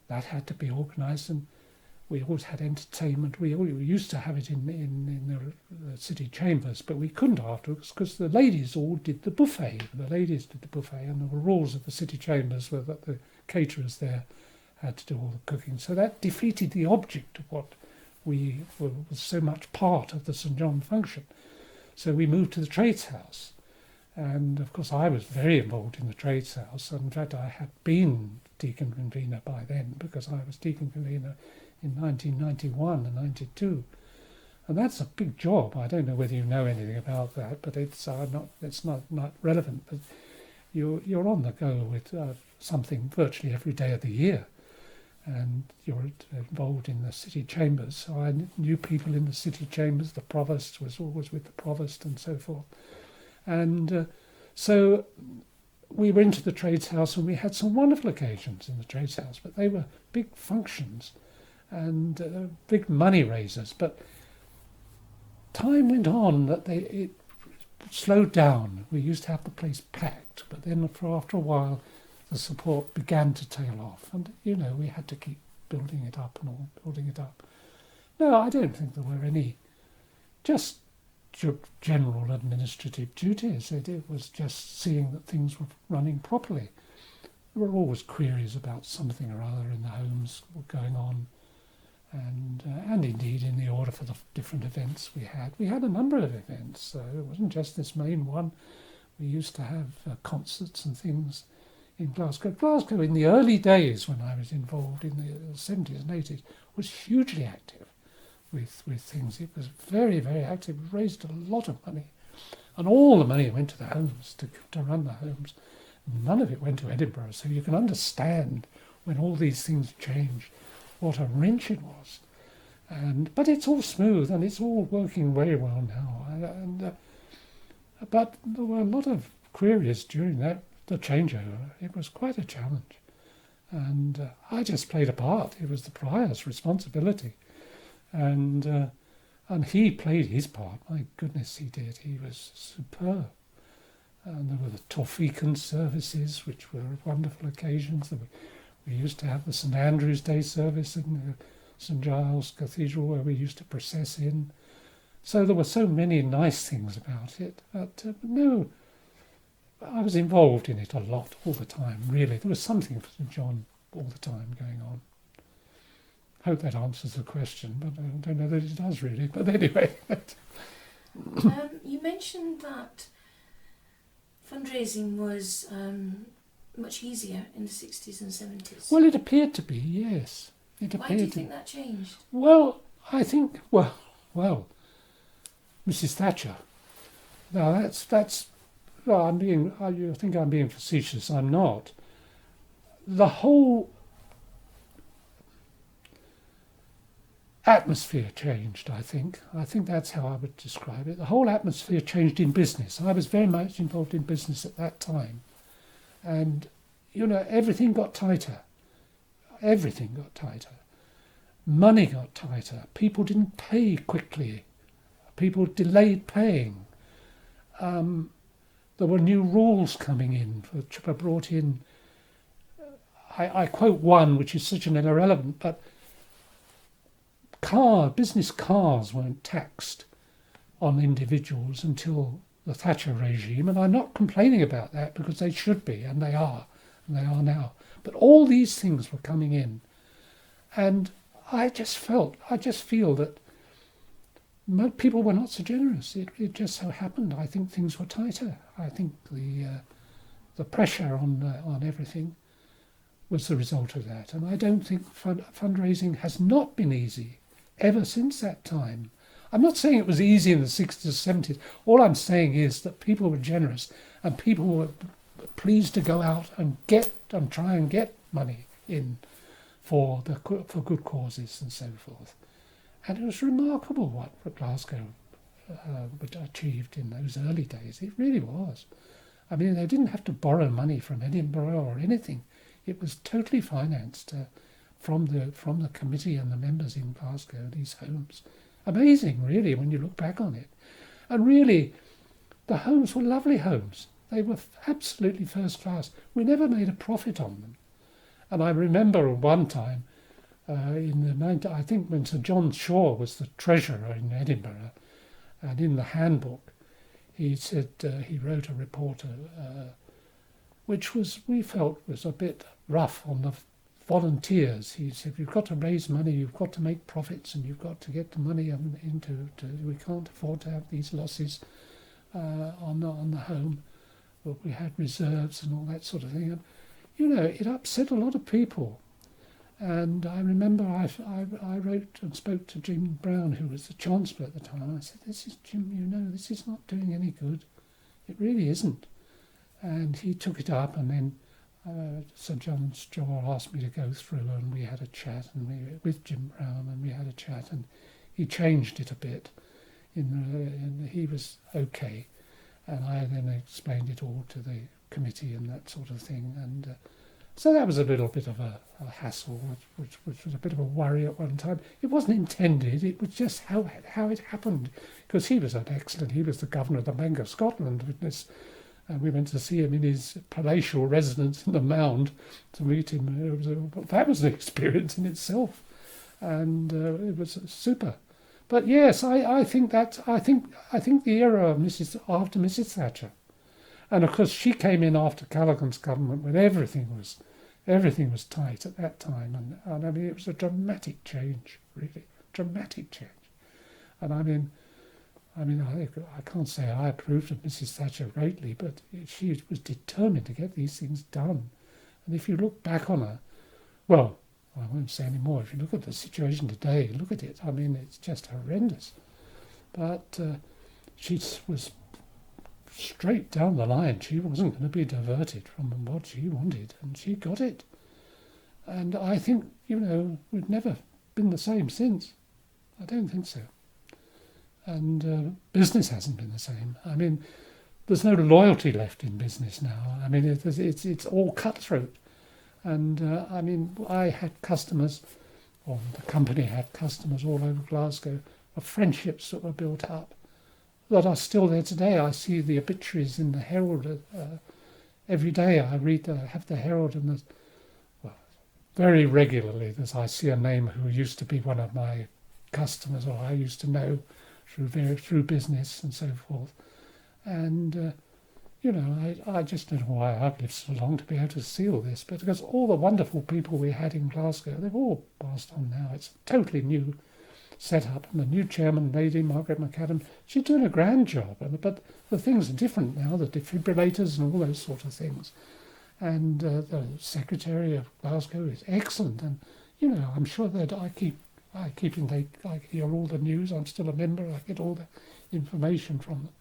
that had to be organised, and we always had entertainment. We used to have it in the city chambers, but we couldn't afterwards, because the ladies all did the buffet. The ladies did the buffet, and the rules of the city chambers were that the caterers there had to do all the cooking. So that defeated the object of what was so much part of the St John function. So we moved to the Trades House. And of course I was very involved in the Trades House. And in fact, I had been Deacon Convener by then, because I was Deacon Convener in 1991 and 92. And that's a big job. I don't know whether you know anything about that, but it's not relevant. But you're on the go with something virtually every day of the year. And you're involved in the city chambers. So I knew people in the city chambers. The provost was always with the provost and so forth. And so we went to the Trades House, and we had some wonderful occasions in the Trades House, but they were big functions and big money raisers. But time went on that it slowed down. We used to have the place packed, but then after a while, the support began to tail off, and we had to keep building it up and all, building it up. No, I don't think there were any just general administrative duties. It was just seeing that things were running properly. There were always queries about something or other in the homes going on, and indeed in the order for the different events we had. We had a number of events, so it wasn't just this main one. We used to have concerts and things in Glasgow. Glasgow, in the early days when I was involved in the 70s and 80s, was hugely active with things. It was very, very active. It raised a lot of money. And all the money went to the homes, to run the homes. None of it went to Edinburgh. So you can understand when all these things changed, what a wrench it was. But it's all smooth and it's all working very well now. But there were a lot of queries during the changeover. It was quite a challenge. And I just played a part. It was the prior's responsibility. And he played his part. My goodness, he did. He was superb. And there were the Torfican services, which were wonderful occasions. We used to have the St Andrew's Day service in St Giles Cathedral, where we used to process in. So there were so many nice things about it. But no, I was involved in it a lot, all the time, really. There was something for St John all the time going on. Hope that answers the question, but I don't know that it does really. But anyway. You mentioned that fundraising was much easier in the 60s and 70s. Well, it appeared to be, yes. Why do you think that changed? Well, I think, well, Mrs. Thatcher. Now that's. Well, you think I'm being facetious. I'm not. The whole atmosphere changed, I think. I think that's how I would describe it. The whole atmosphere changed in business. I was very much involved in business at that time. And, everything got tighter. Everything got tighter. Money got tighter. People didn't pay quickly. People delayed paying. There were new rules coming in, which were brought in. I quote one, which is such an irrelevant, but business cars weren't taxed on individuals until the Thatcher regime, and I'm not complaining about that because they should be, and they are now. But all these things were coming in, and I just feel that people were not so generous. It just so happened. I think things were tighter. I think the pressure on everything was the result of that, and I don't think fundraising has not been easy ever since that time. I'm not saying it was easy in the 60s or 70s. All I'm saying is that people were generous and people were pleased to go out and try and get money in for good causes and so forth. And it was remarkable what Glasgow achieved in those early days. It really was. I mean, they didn't have to borrow money from Edinburgh or anything. It was totally financed from the committee and the members in Glasgow, these homes. Amazing, really, when you look back on it. And really, the homes were lovely homes. They were absolutely first class. We never made a profit on them. And I remember one time, I think when Sir John Shaw was the treasurer in Edinburgh, and in the handbook, he said he wrote a report, which we felt was a bit rough on the volunteers. He said, you've got to raise money, you've got to make profits, and you've got to get the money we can't afford to have these losses on the home. But we had reserves and all that sort of thing. And, it upset a lot of people. And I remember I wrote and spoke to Jim Brown, who was the Chancellor at the time. I said, this is Jim, this is not doing any good. It really isn't. And he took it up, and then Sir John Shaw asked me to go through, and we had a chat with Jim Brown, and we had a chat, and he changed it a bit. And he was okay, and I then explained it all to the committee and that sort of thing, and so that was a little bit of a hassle, which was a bit of a worry at one time. It wasn't intended; it was just how it happened, because he was he was the governor of the Bank of Scotland, And we went to see him in his palatial residence in the Mound to meet him. That was an experience in itself, and it was super. But yes, I think the era of after Mrs. Thatcher, and of course she came in after Callaghan's government when everything was tight at that time, and I mean it was a dramatic change, really dramatic change, and I mean I can't say I approved of Mrs. Thatcher greatly, but she was determined to get these things done, and if you look back on her, well, I won't say any more. If you look at the situation today, look at it. I mean, it's just horrendous. But she was straight down the line. She wasn't going to be diverted from what she wanted, and she got it. And I think, we've never been the same since. I don't think so. And business hasn't been the same. I mean, there's no loyalty left in business now. I mean, it's all cutthroat. And I had customers, or the company had customers all over Glasgow, of friendships that were built up that are still there today. I see the obituaries in the Herald every day. I have the Herald, and very regularly I see a name who used to be one of my customers, or I used to know through business and so forth. And I just don't know why I've lived so long to be able to see all this, but because all the wonderful people we had in Glasgow, they've all passed on now. It's a totally new setup, and the new chairman lady, Margaret McAdam, she's doing a grand job, but the things are different now, the defibrillators and all those sort of things. And the secretary of Glasgow is excellent, and I'm sure that I hear all the news. I'm still a member. I get all the information from them.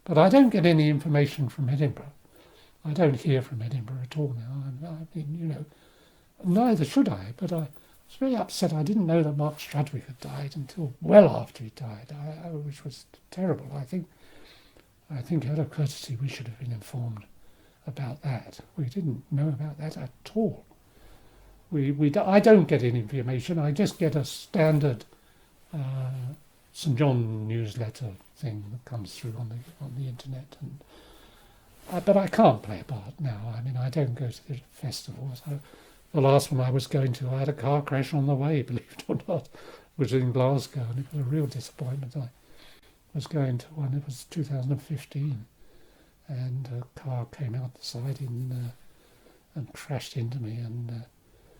But I don't get any information from Edinburgh. I don't hear from Edinburgh at all now. I mean, neither should I. But I was very upset. I didn't know that Mark Strudwick had died until well after he died, which was terrible. I think out of courtesy we should have been informed about that. We didn't know about that at all. I don't get any information. I just get a standard St. John newsletter thing that comes through on the internet, and but I can't play a part now. I mean, I don't go to the festivals. The last one I was going to, I had a car crash on the way, believe it or not, which was in Glasgow, and it was a real disappointment. I was going to one, it was 2015, and a car came out the side and crashed into me, and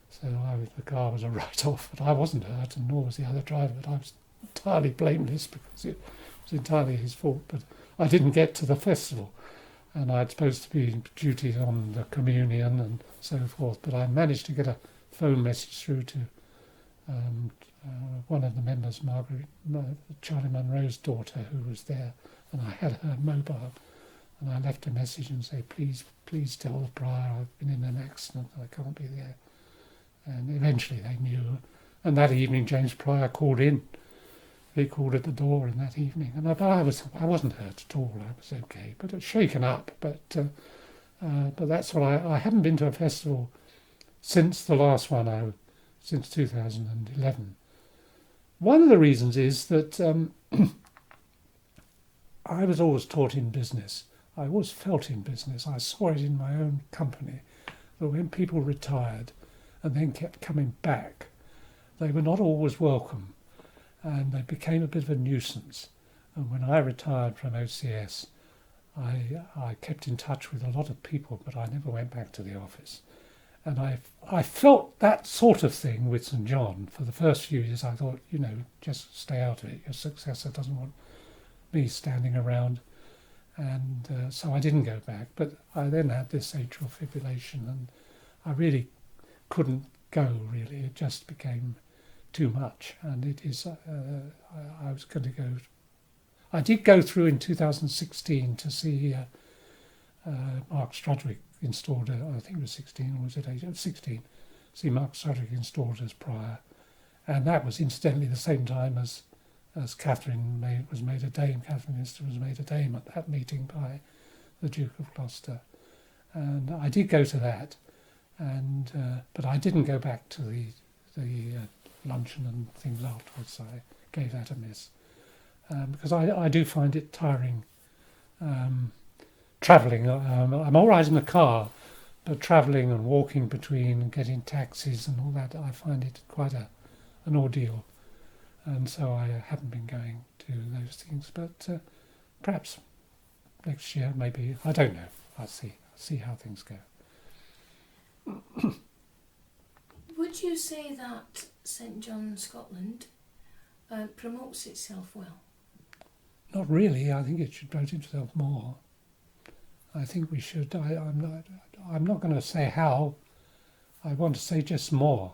so the car was a write-off, but I wasn't hurt, and nor was the other driver, but I was entirely blameless because it was entirely his fault. But I didn't get to the festival, and I'd supposed to be duty on the communion and so forth, but I managed to get a phone message through to one of the members, Charlie Munro's daughter, who was there, and I had her mobile, and I left a message and say, please tell the prior I've been in an accident, I can't be there. And eventually they knew, and that evening James Pryor called in. He called at the door in that evening, and I wasn't hurt at all. I was okay, but it was shaken up. But that's what I haven't been to a festival since the last one, since 2011. One of the reasons is that I was always taught in business. I always felt in business. I saw it in my own company that when people retired and then kept coming back, they were not always welcome, and they became a bit of a nuisance. And when I retired from OCS, I kept in touch with a lot of people, but I never went back to the office. And I felt that sort of thing with St. John. For the first few years I thought, just stay out of it. Your successor doesn't want me standing around. And so I didn't go back. But I then had this atrial fibrillation, and I really couldn't go, really. It just became too much. And it is, I was going to go. I did go through in 2016 to see Mark Strudwick installed, I think it was 16, or was it 18? 16. See Mark Strudwick installed as prior. And that was incidentally the same time as Catherine was made a dame. Catherine Minster was made a dame at that meeting by the Duke of Gloucester. And I did go to that, and but I didn't go back to the luncheon and things afterwards. I gave that a miss. Because I do find it tiring travelling. I'm all right in the car, but travelling and walking between and getting taxis and all that, I find it quite an ordeal. And so I haven't been going to those things. But perhaps next year, maybe. I don't know. I'll see how things go. Would you say that St John Scotland promotes itself well? Not really. I think it should promote itself more. I think we should. I'm not going to say how. I want to say just more.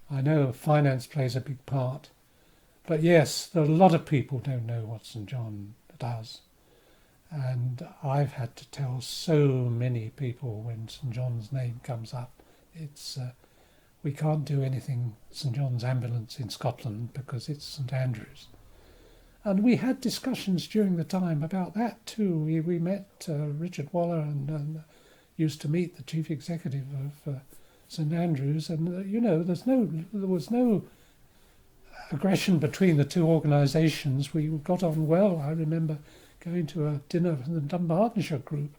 I know finance plays a big part. But yes, a lot of people don't know what St John does. And I've had to tell so many people when St John's name comes up, it's we can't do anything St John's Ambulance in Scotland because it's St Andrew's. And we had discussions during the time about that too. We met Richard Waller and used to meet the chief executive of St Andrew's, and there was no aggression between the two organisations. We got on well. I remember going to a dinner from the Dumbartonshire group,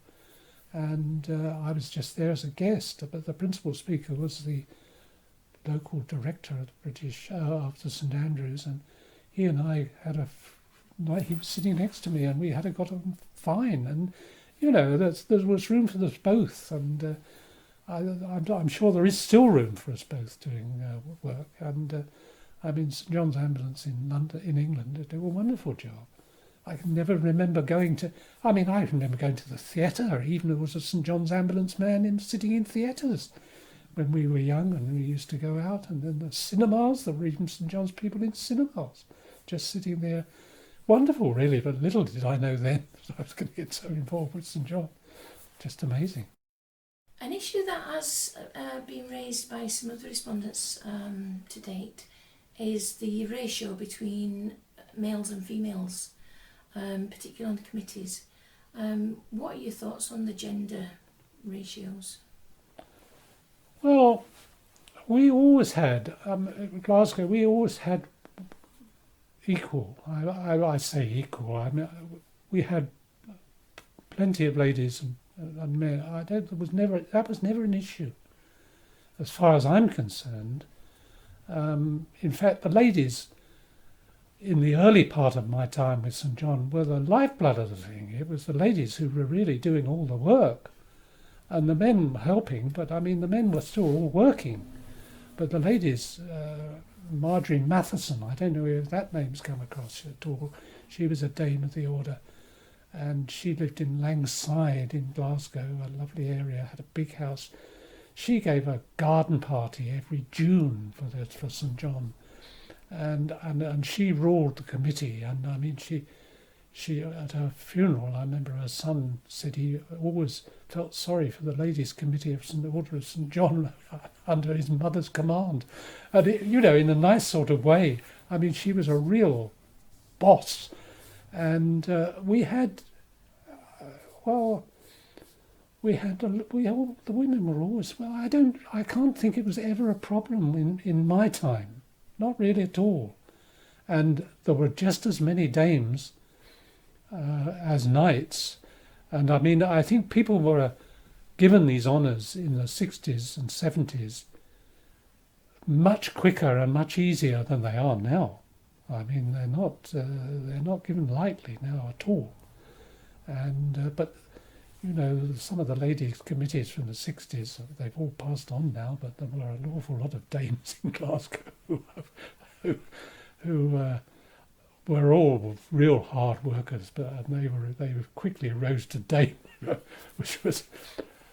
and I was just there as a guest, but the principal speaker was the local director of the St Andrews, and he and I had he was sitting next to me, and we had got on fine. And there was room for us both, and I'm sure there is still room for us both doing work. And St John's Ambulance in London, in England, they do a wonderful job. I can never remember going to. I remember going to the theatre. Even there was a St John's Ambulance man sitting in theatres when we were young, and we used to go out. And then the cinemas, there were even St John's people in cinemas, just sitting there. Wonderful, really, but little did I know then that I was going to get so involved with St John. Just amazing. An issue that has been raised by some of the respondents to date is the ratio between males and females, particularly on the committees. What are your thoughts on the gender ratios? Well, we always had, in Glasgow, we always had equal. I say equal. We had plenty of ladies and men. That was never an issue, as far as I'm concerned. In fact, the ladies in the early part of my time with St John were the lifeblood of the thing. It was the ladies who were really doing all the work, and the men helping. But the men were still all working. But the ladies. Marjorie Matheson, I don't know if that name's come across at all. She was a dame of the order, and she lived in Langside in Glasgow, a lovely area, had a big house. She gave a garden party every June for St John, and she ruled the committee. And she at her funeral, I remember her son said he always felt sorry for the ladies' committee of St Order of St John under his mother's command, and in a nice sort of way. She was a real boss, and we had the women were always I can't think it was ever a problem in my time, not really at all, and there were just as many dames as knights. And I think people were given these honours in the 60s and 70s much quicker and much easier than they are now. They're not given lightly now at all. And but some of the ladies' committees from the 60s, they've all passed on now, but there were an awful lot of dames in Glasgow who were all real hard workers, but they quickly rose to dame, which was,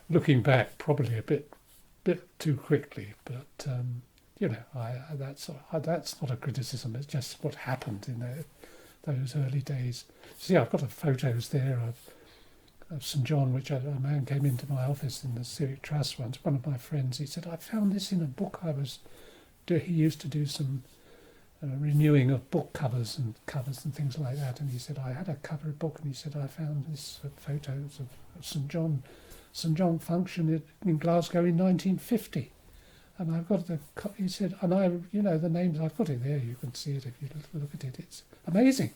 looking back, probably a bit too quickly. But that's not a criticism. It's just what happened in those early days. See, I've got photos there of St John, which a man came into my office in the Civic Trust once. One of my friends, he said, "I found this in a book he used to do some renewing of book covers and things like that, and he said, I had a cover book, and he said, I found this photos of St John function in Glasgow in 1950, and I've got he said, and the names, I've got it there, you can see it if you look at it, it's amazing.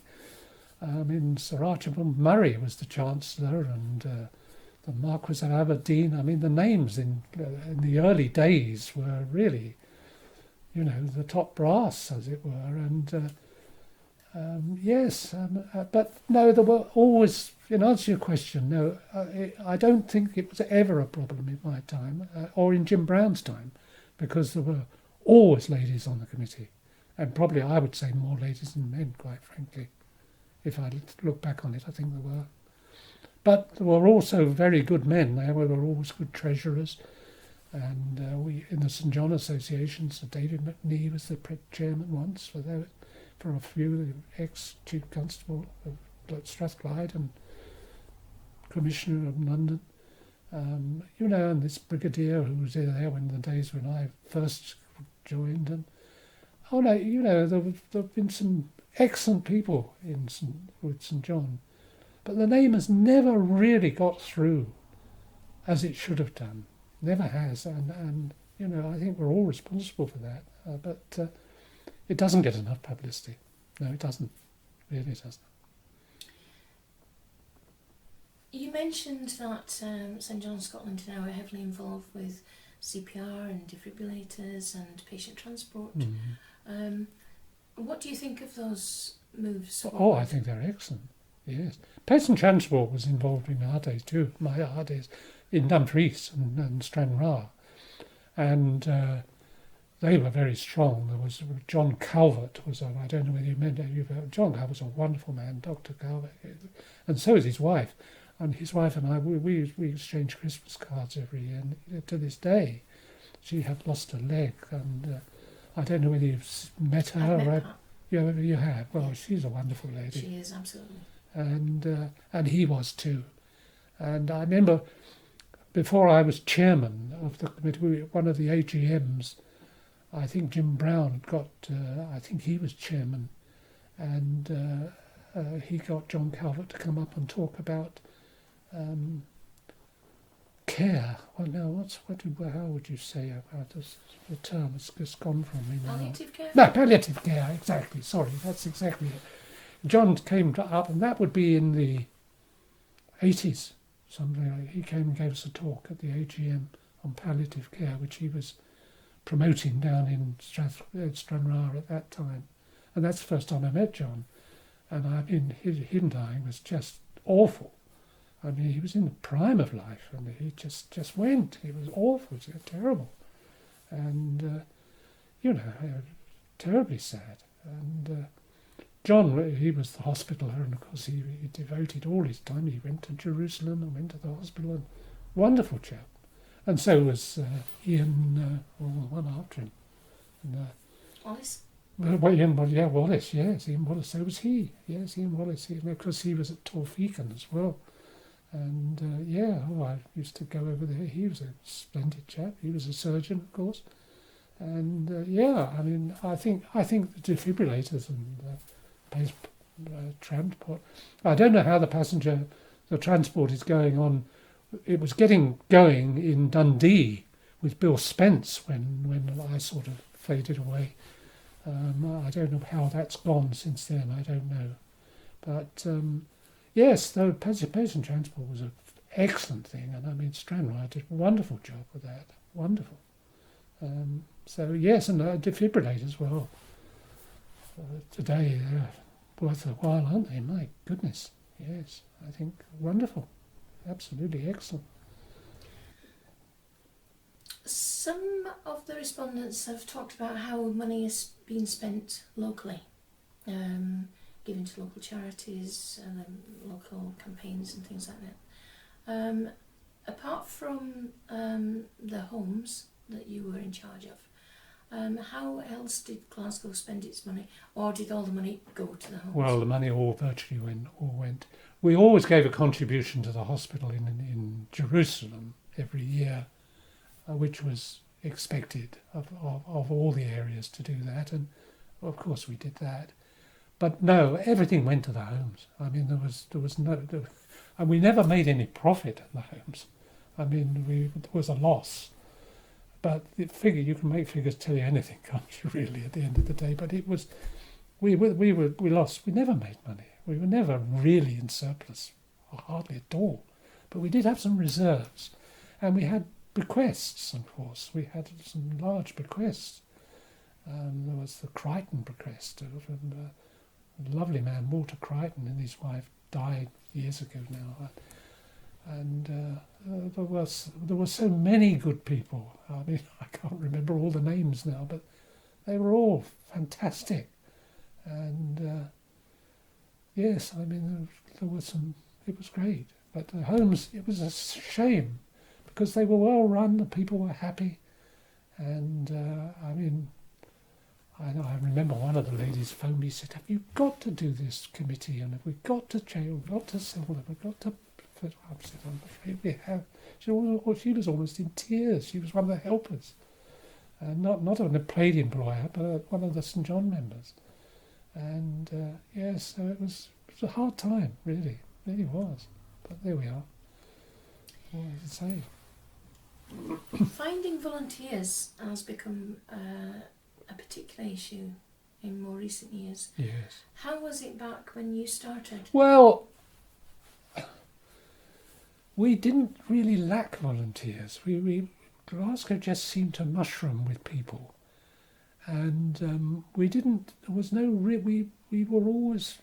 Sir Archibald Murray was the Chancellor, and the Marquis of Aberdeen. I mean, the names in the early days were really, the top brass, as it were. And yes, but no, there were always, in answer to your question, no, I don't think it was ever a problem in my time or in Jim Brown's time, because there were always ladies on the committee, and probably I would say more ladies than men, quite frankly. If I look back on it, I think there were. But there were also very good men. They were always good treasurers. And we, in the St John Association, Sir David McNee was the chairman once for a few, the ex-Chief Constable of Strathclyde and Commissioner of London. And this brigadier who was there when the days when I first joined. And there have been some excellent people with St John, but the name has never really got through as it should have done. Never has, and I think we're all responsible for that. But it doesn't get enough publicity. No, it doesn't. Really doesn't. You mentioned that St John's Scotland now are heavily involved with CPR and defibrillators and patient transport. Mm-hmm. What do you think of those moves? Oh, I think they're excellent. Yes, patient transport was involved in our days too. Our days in Dumfries and Stranraer, and they were very strong. There was John Calvert I don't know whether you've heard. John Calvert was a wonderful man, Dr. Calvert, and so is his wife. And his wife and I, we exchange Christmas cards every year. And to this day, she had lost her leg, and I don't know whether you've met her. I've met her. You have. Well, she's a wonderful lady. She is, absolutely. And he was too. And I remember before I was chairman of the committee, one of the AGMs, I think Jim Brown I think he was chairman, and he got John Calvert to come up and talk about care. Well, now, how would you say about this? The term has just gone from me now. Palliative care? No, palliative care, exactly. Sorry, that's exactly it. John came up, and that would be in the 80s, something like. He came and gave us a talk at the AGM on palliative care, which he was promoting down in Stranraer at that time. And that's the first time I met John. And him dying was just awful. I mean, he was in the prime of life, and he just went. It was awful. It was terrible. And, terribly sad. And John, he was the hospitaller, and of course he devoted all his time. He went to Jerusalem and went to the hospital, and wonderful chap. And so was Ian, one after him. And, Wallace? Wallace, yes. Ian Wallace, so was he. Yes, Ian Wallace. Of course, he was at Torfeacon as well. And, I used to go over there. He was a splendid chap. He was a surgeon, of course. And, I think the defibrillators and transport. I don't know how the transport is going on. It was getting going in Dundee with Bill Spence when I sort of faded away. I don't know how that's gone since then. I don't know. But, yes, the patient transport was an excellent thing. And I mean, Stranraer did a wonderful job with that. Wonderful. So, yes, and defibrillators, well, today they're worth a while, aren't they? My goodness. Yes, I think wonderful. Absolutely excellent. Some of the respondents have talked about how money is being spent locally, given to local charities, local campaigns and things like that. Apart from the homes that you were in charge of, how else did Glasgow spend its money, or did all the money go to the homes? Well, the money virtually went. We always gave a contribution to the hospital in Jerusalem every year, which was expected of all the areas to do that, and of course we did that. But no, everything went to the homes. I mean, there was no, and we never made any profit in the homes. I mean, there was a loss. But you can make figures tell you anything, can't you? Really, at the end of the day. But it was, we lost. We never made money. We were never really in surplus, hardly at all. But we did have some reserves, and we had bequests, of course. We had some large bequests. There was the Crichton bequest. A lovely man, Walter Crichton, and his wife died years ago now. And there were so many good people. I mean, I can't remember all the names now, but they were all fantastic. And yes, I mean, there was some. It was great. But the homes, it was a shame because they were well run. The people were happy, and I mean, I remember one of the ladies phoned me, said, "Have you got to do this committee? And have we got to jail? We've got to sell them? We've got to." I said, "I'm afraid we have." She was almost in tears. She was one of the helpers, not a paid employer, but one of the St John members. And yes, so it was a hard time, really, it really was. But there we are. What was I say? Finding volunteers has become a particular issue in more recent years. Yes. How was it back when you started? Well, we didn't really lack volunteers. Glasgow just seemed to mushroom with people, and we didn't. There was no. We were always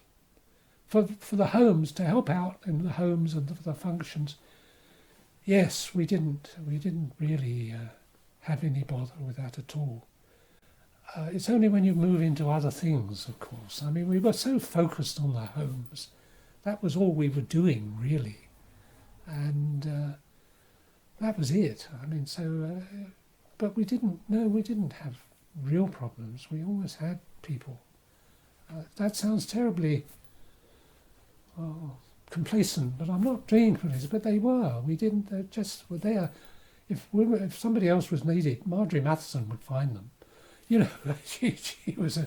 for the homes to help out in the homes and the functions. Yes, we didn't really have any bother with that at all. It's only when you move into other things, of course. I mean, we were so focused on the homes. That was all we were doing, really. And that was it. I mean, so... but we didn't have real problems. We always had people. That sounds terribly complacent, but I'm not being complacent, but they were. We didn't... They just were there. If somebody else was needed, Marjorie Matheson would find them. You know, she was a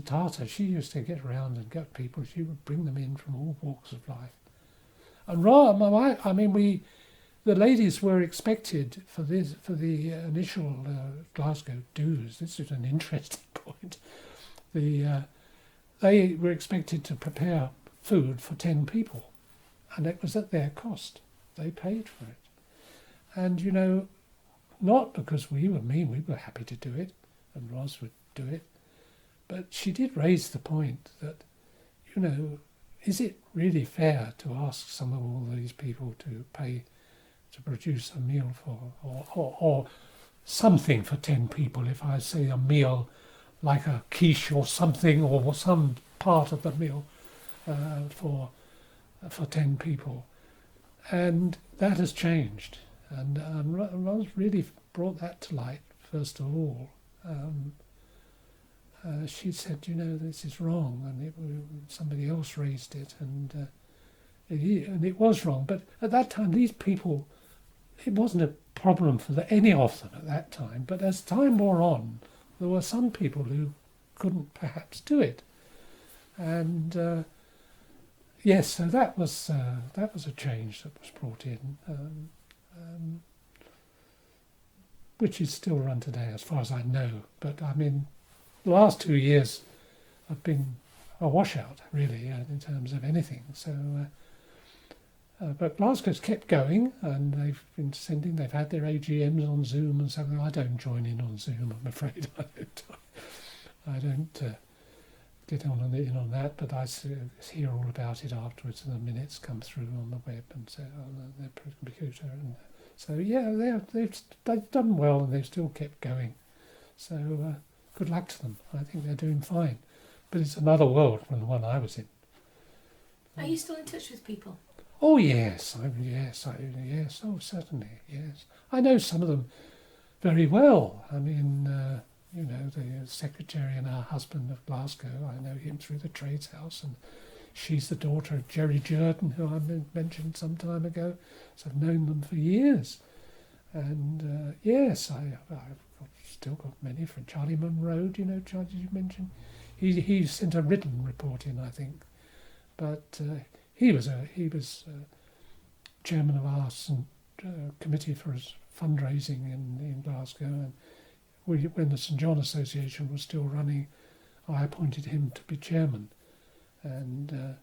Tartar. She used to get around and get people. She would bring them in from all walks of life. And the ladies were expected for the initial Glasgow dues. This is an interesting point. They were expected to prepare food for 10 people, and it was at their cost. They paid for it, and you know. Not because we were mean, we were happy to do it, and Ros would do it. But she did raise the point that, you know, is it really fair to ask some of all these people to pay to produce a meal for, or something for 10 people? If I say a meal like a quiche or something, or some part of the meal for 10 people. And that has changed. And Ros really brought that to light, first of all. She said, you know, this is wrong, and somebody else raised it, and it was wrong. But at that time, these people, it wasn't a problem for any of them at that time. But as time wore on, there were some people who couldn't perhaps do it. And yes, so that was a change that was brought in. Which is still run today, as far as I know. But I mean, the last 2 years have been a washout, really, in terms of anything. So, but Glasgow's kept going, and they've had their AGMs on Zoom and something. I don't join in on Zoom, I'm afraid. I don't get in on that, but I hear all about it afterwards, and the minutes come through on the web and so on their computer. And so yeah, they've done well, and they've still kept going. So good luck to them. I think they're doing fine, but it's another world from the one I was in. Are you still in touch with people? Oh yes, yes. Oh certainly, yes. I know some of them very well. I mean, you know, the secretary and her husband of Glasgow. I know him through the Trades House, and she's the daughter of Jerry Jordan, who I mentioned some time ago. So I've known them for years. And yes, I've still got many from Charlie Munro. Do you know Charlie, did you mention? He sent a written report in, I think. But he was chairman of our committee for his fundraising in Glasgow. And when the St John Association was still running, I appointed him to be chairman. And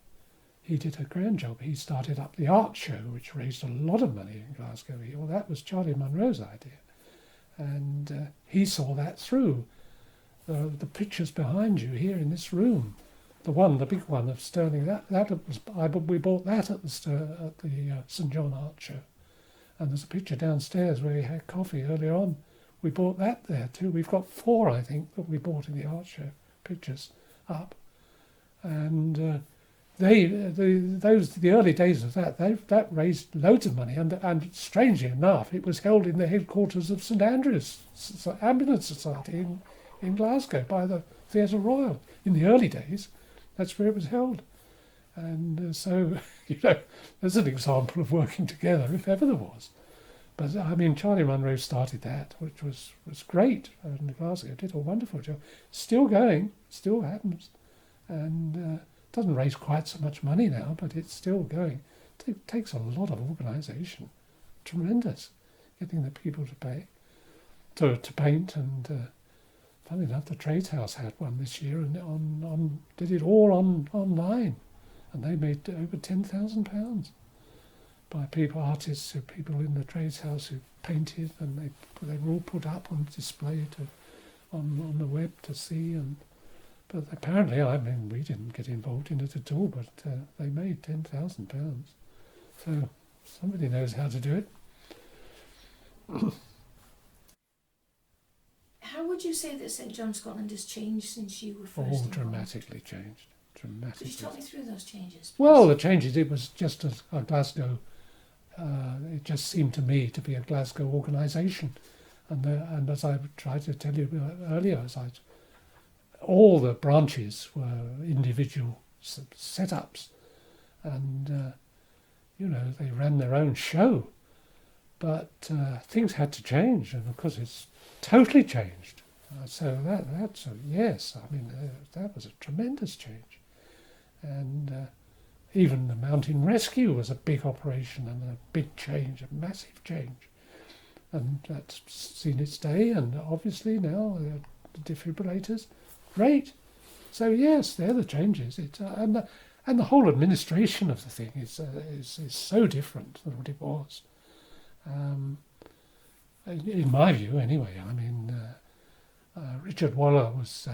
he did a grand job. He started up the art show, which raised a lot of money in Glasgow. Well, that was Charlie Munro's idea. And he saw that through. The pictures behind you here in this room, the big one of Stirling, we bought that at the St John Art Show. And there's a picture downstairs where he had coffee earlier on. We bought that there too. We've got 4, I think, that we bought in the art show, pictures up. And the early days of that raised loads of money. And strangely enough, it was held in the headquarters of St Andrews Ambulance Society in Glasgow by the Theatre Royal. In the early days, that's where it was held. And so, there's an example of working together, if ever there was. But, I mean, Charlie Munro started that, which was great. And Glasgow did a wonderful job. Still going, still happens. And doesn't raise quite so much money now, but it's still going. It takes a lot of organisation. Tremendous. Getting the people to pay, to paint. And funny enough, the Trades House had one this year and did it all online. And they made over £10,000 by artists, people in the Trades House who painted, and they were all put up on display on the web to see. But apparently, I mean, we didn't get involved in it at all, but they made £10,000. So somebody knows how to do it. How would you say that St John Scotland has changed since you were first involved? Dramatically changed. Dramatically. Could you talk me through those changes, please? Well, the changes, it was just a Glasgow, it just seemed to me to be a Glasgow organisation. And as I tried to tell you earlier, all the branches were individual setups. And, they ran their own show. But things had to change, and of course it's totally changed. So that's yes, I mean, that was a tremendous change. And even the mountain rescue was a big operation and a big change, a massive change. And that's seen its day, and obviously now the defibrillators, great. So yes, they're the changes. And the whole administration of the thing is so different than what it was. In my view, anyway. I mean, Richard Waller was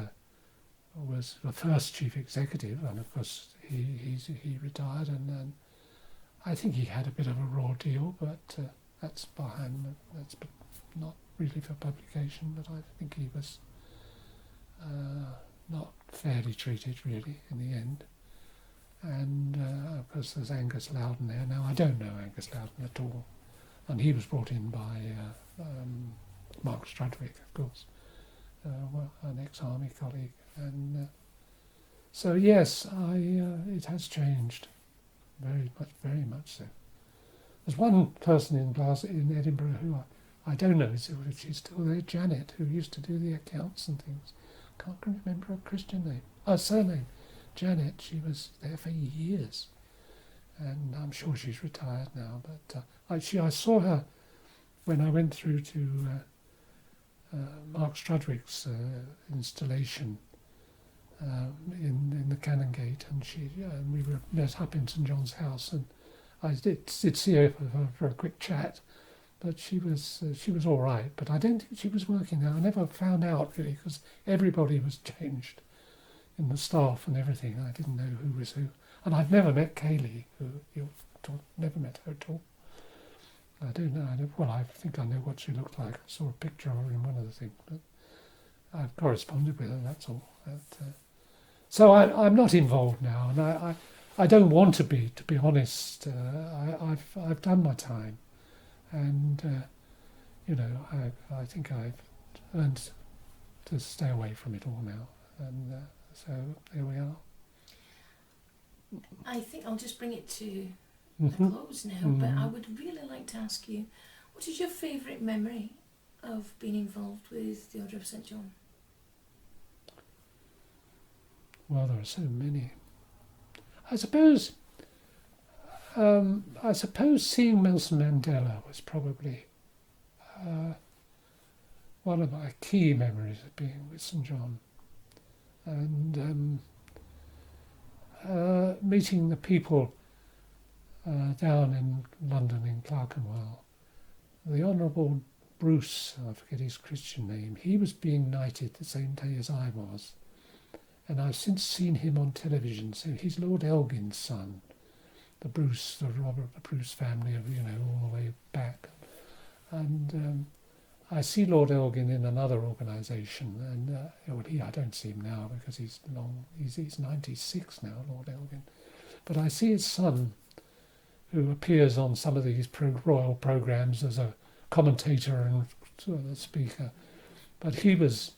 the first chief executive, and of course he retired, and I think he had a bit of a raw deal, but that's behind. That's not really for publication, but I think he was not fairly treated, really, in the end. And of course there's Angus Loudon there. Now I don't know Angus Loudon at all, and he was brought in by Mark Strudwick, of course, an ex-army colleague. And so yes, it has changed very much so. There's one person in Edinburgh who I don't know if she's still there, Janet, who used to do the accounts and things. Can't remember her Christian name, surname. Janet, she was there for years, and I'm sure she's retired now. But I saw her when I went through to Mark Strudwick's installation in the Canongate, and we were met up in St John's House, and I did see her for a quick chat. But she was all right. But I don't think she was working there. I never found out really, because everybody was changed in the staff and everything. I didn't know who was who. And I've never met Kaylee, never met her at all. I don't know. I think I know what she looked like. I saw a picture of her in one of the things. But I've corresponded with her, that's all. So I'm not involved now, and I don't want to be honest. I've done my time. And, I think I've learned to stay away from it all now. And so there we are. I think I'll just bring it to a close now, but I would really like to ask you, what is your favourite memory of being involved with the Order of St John? Well, there are so many. I suppose seeing Nelson Mandela was probably one of my key memories of being with St John. And meeting the people down in London in Clerkenwell, the Honourable Bruce, I forget his Christian name, he was being knighted the same day as I was. And I've since seen him on television. So he's Lord Elgin's son, the Robert Bruce family of, all the way back. And I see Lord Elgin in another organisation, and I don't see him now because he's 96 now, Lord Elgin. But I see his son, who appears on some of these royal programmes as a commentator and sort of a speaker. But he was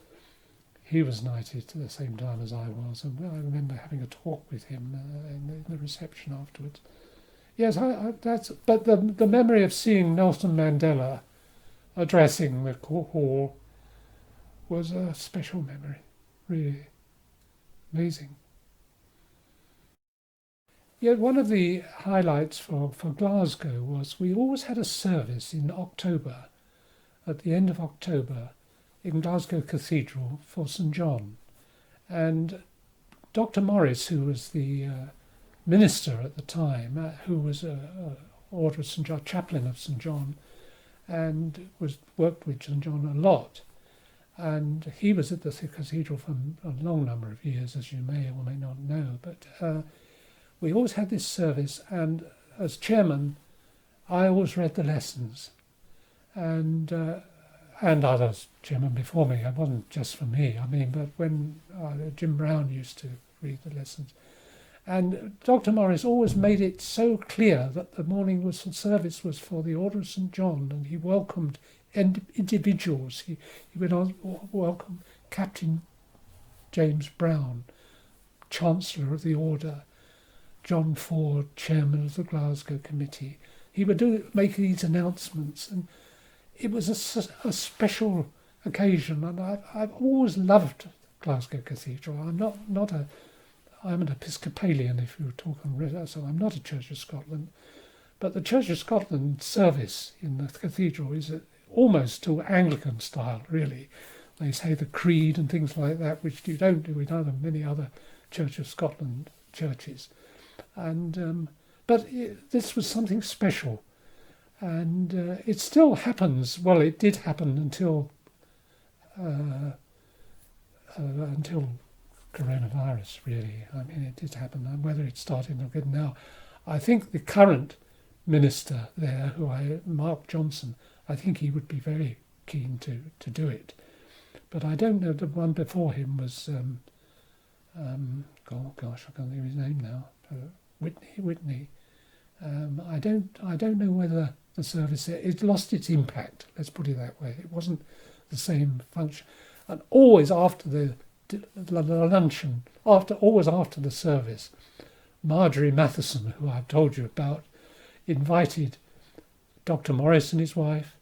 knighted at the same time as I was, and I remember having a talk with him in the reception afterwards. Yes, but the memory of seeing Nelson Mandela addressing the hall was a special memory, really amazing. Yet one of the highlights for Glasgow was we always had a service in October, at the end of October, in Glasgow Cathedral for St John. And Dr Morris, who was the minister at the time, who was a Order of St John, chaplain of St John, and worked with St John a lot. And he was at the cathedral for a long number of years, as you may or may not know. But we always had this service, and as chairman, I always read the lessons. And others, chairman before me, it wasn't just for me, but when Jim Brown used to read the lessons. And Dr Morris always made it so clear that the morning service was for the Order of St John, and he welcomed individuals. He went on to welcome Captain James Brown, Chancellor of the Order, John Ford, Chairman of the Glasgow Committee. He would make these announcements, and it was a special occasion, and I've always loved Glasgow Cathedral. I'm an Episcopalian, if you talk on, so I'm not a Church of Scotland. But the Church of Scotland service in the cathedral is almost still Anglican style, really. They say the creed and things like that, which you don't do in many other Church of Scotland churches. And this was something special. And it still happens. Well, it did happen until coronavirus, really. It did happen. And whether it's starting again now, I think the current minister there, Mark Johnson, I think he would be very keen to do it. But I don't know. The one before him was, I can't think of his name now. Whitney. I don't know whether the service it lost its impact. Let's put it that way. It wasn't the same function. And always after the luncheon, always after the service, Marjorie Matheson, who I've told you about, invited Dr Morris and his wife,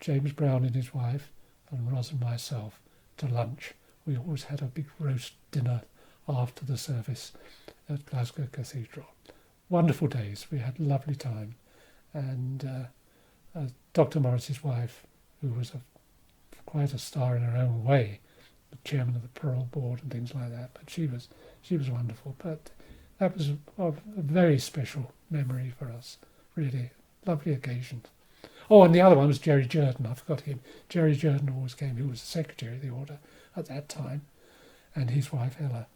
James Brown and his wife, and Ros and myself to lunch. We always had a big roast dinner after the service at Glasgow Cathedral. Wonderful days. We had a lovely time. And Dr Morris's wife, who was quite a star in her own way, the chairman of the parole board and things like that, but she was wonderful. But that was a very special memory for us, really. Lovely occasion. Oh, and the other one was Jerry Jordan. I forgot him. Jerry Jordan always came. He was the secretary of the order at that time. And his wife, Ella.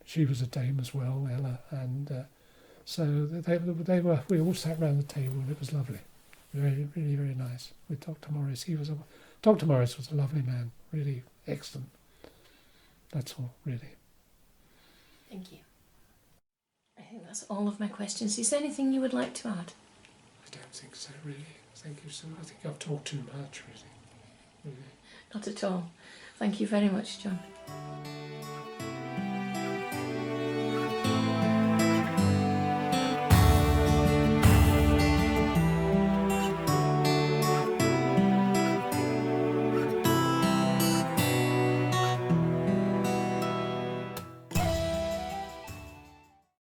She was a dame as well, Ella. And so we all sat around the table, and it was lovely. Very, really, very nice with Dr Morris. Dr Morris was a lovely man. Really excellent. That's all, really. Thank you. I think that's all of my questions. Is there anything you would like to add? I don't think so, really. Thank you, Sue. I think I've talked too much, really. Not at all. Thank you very much, John.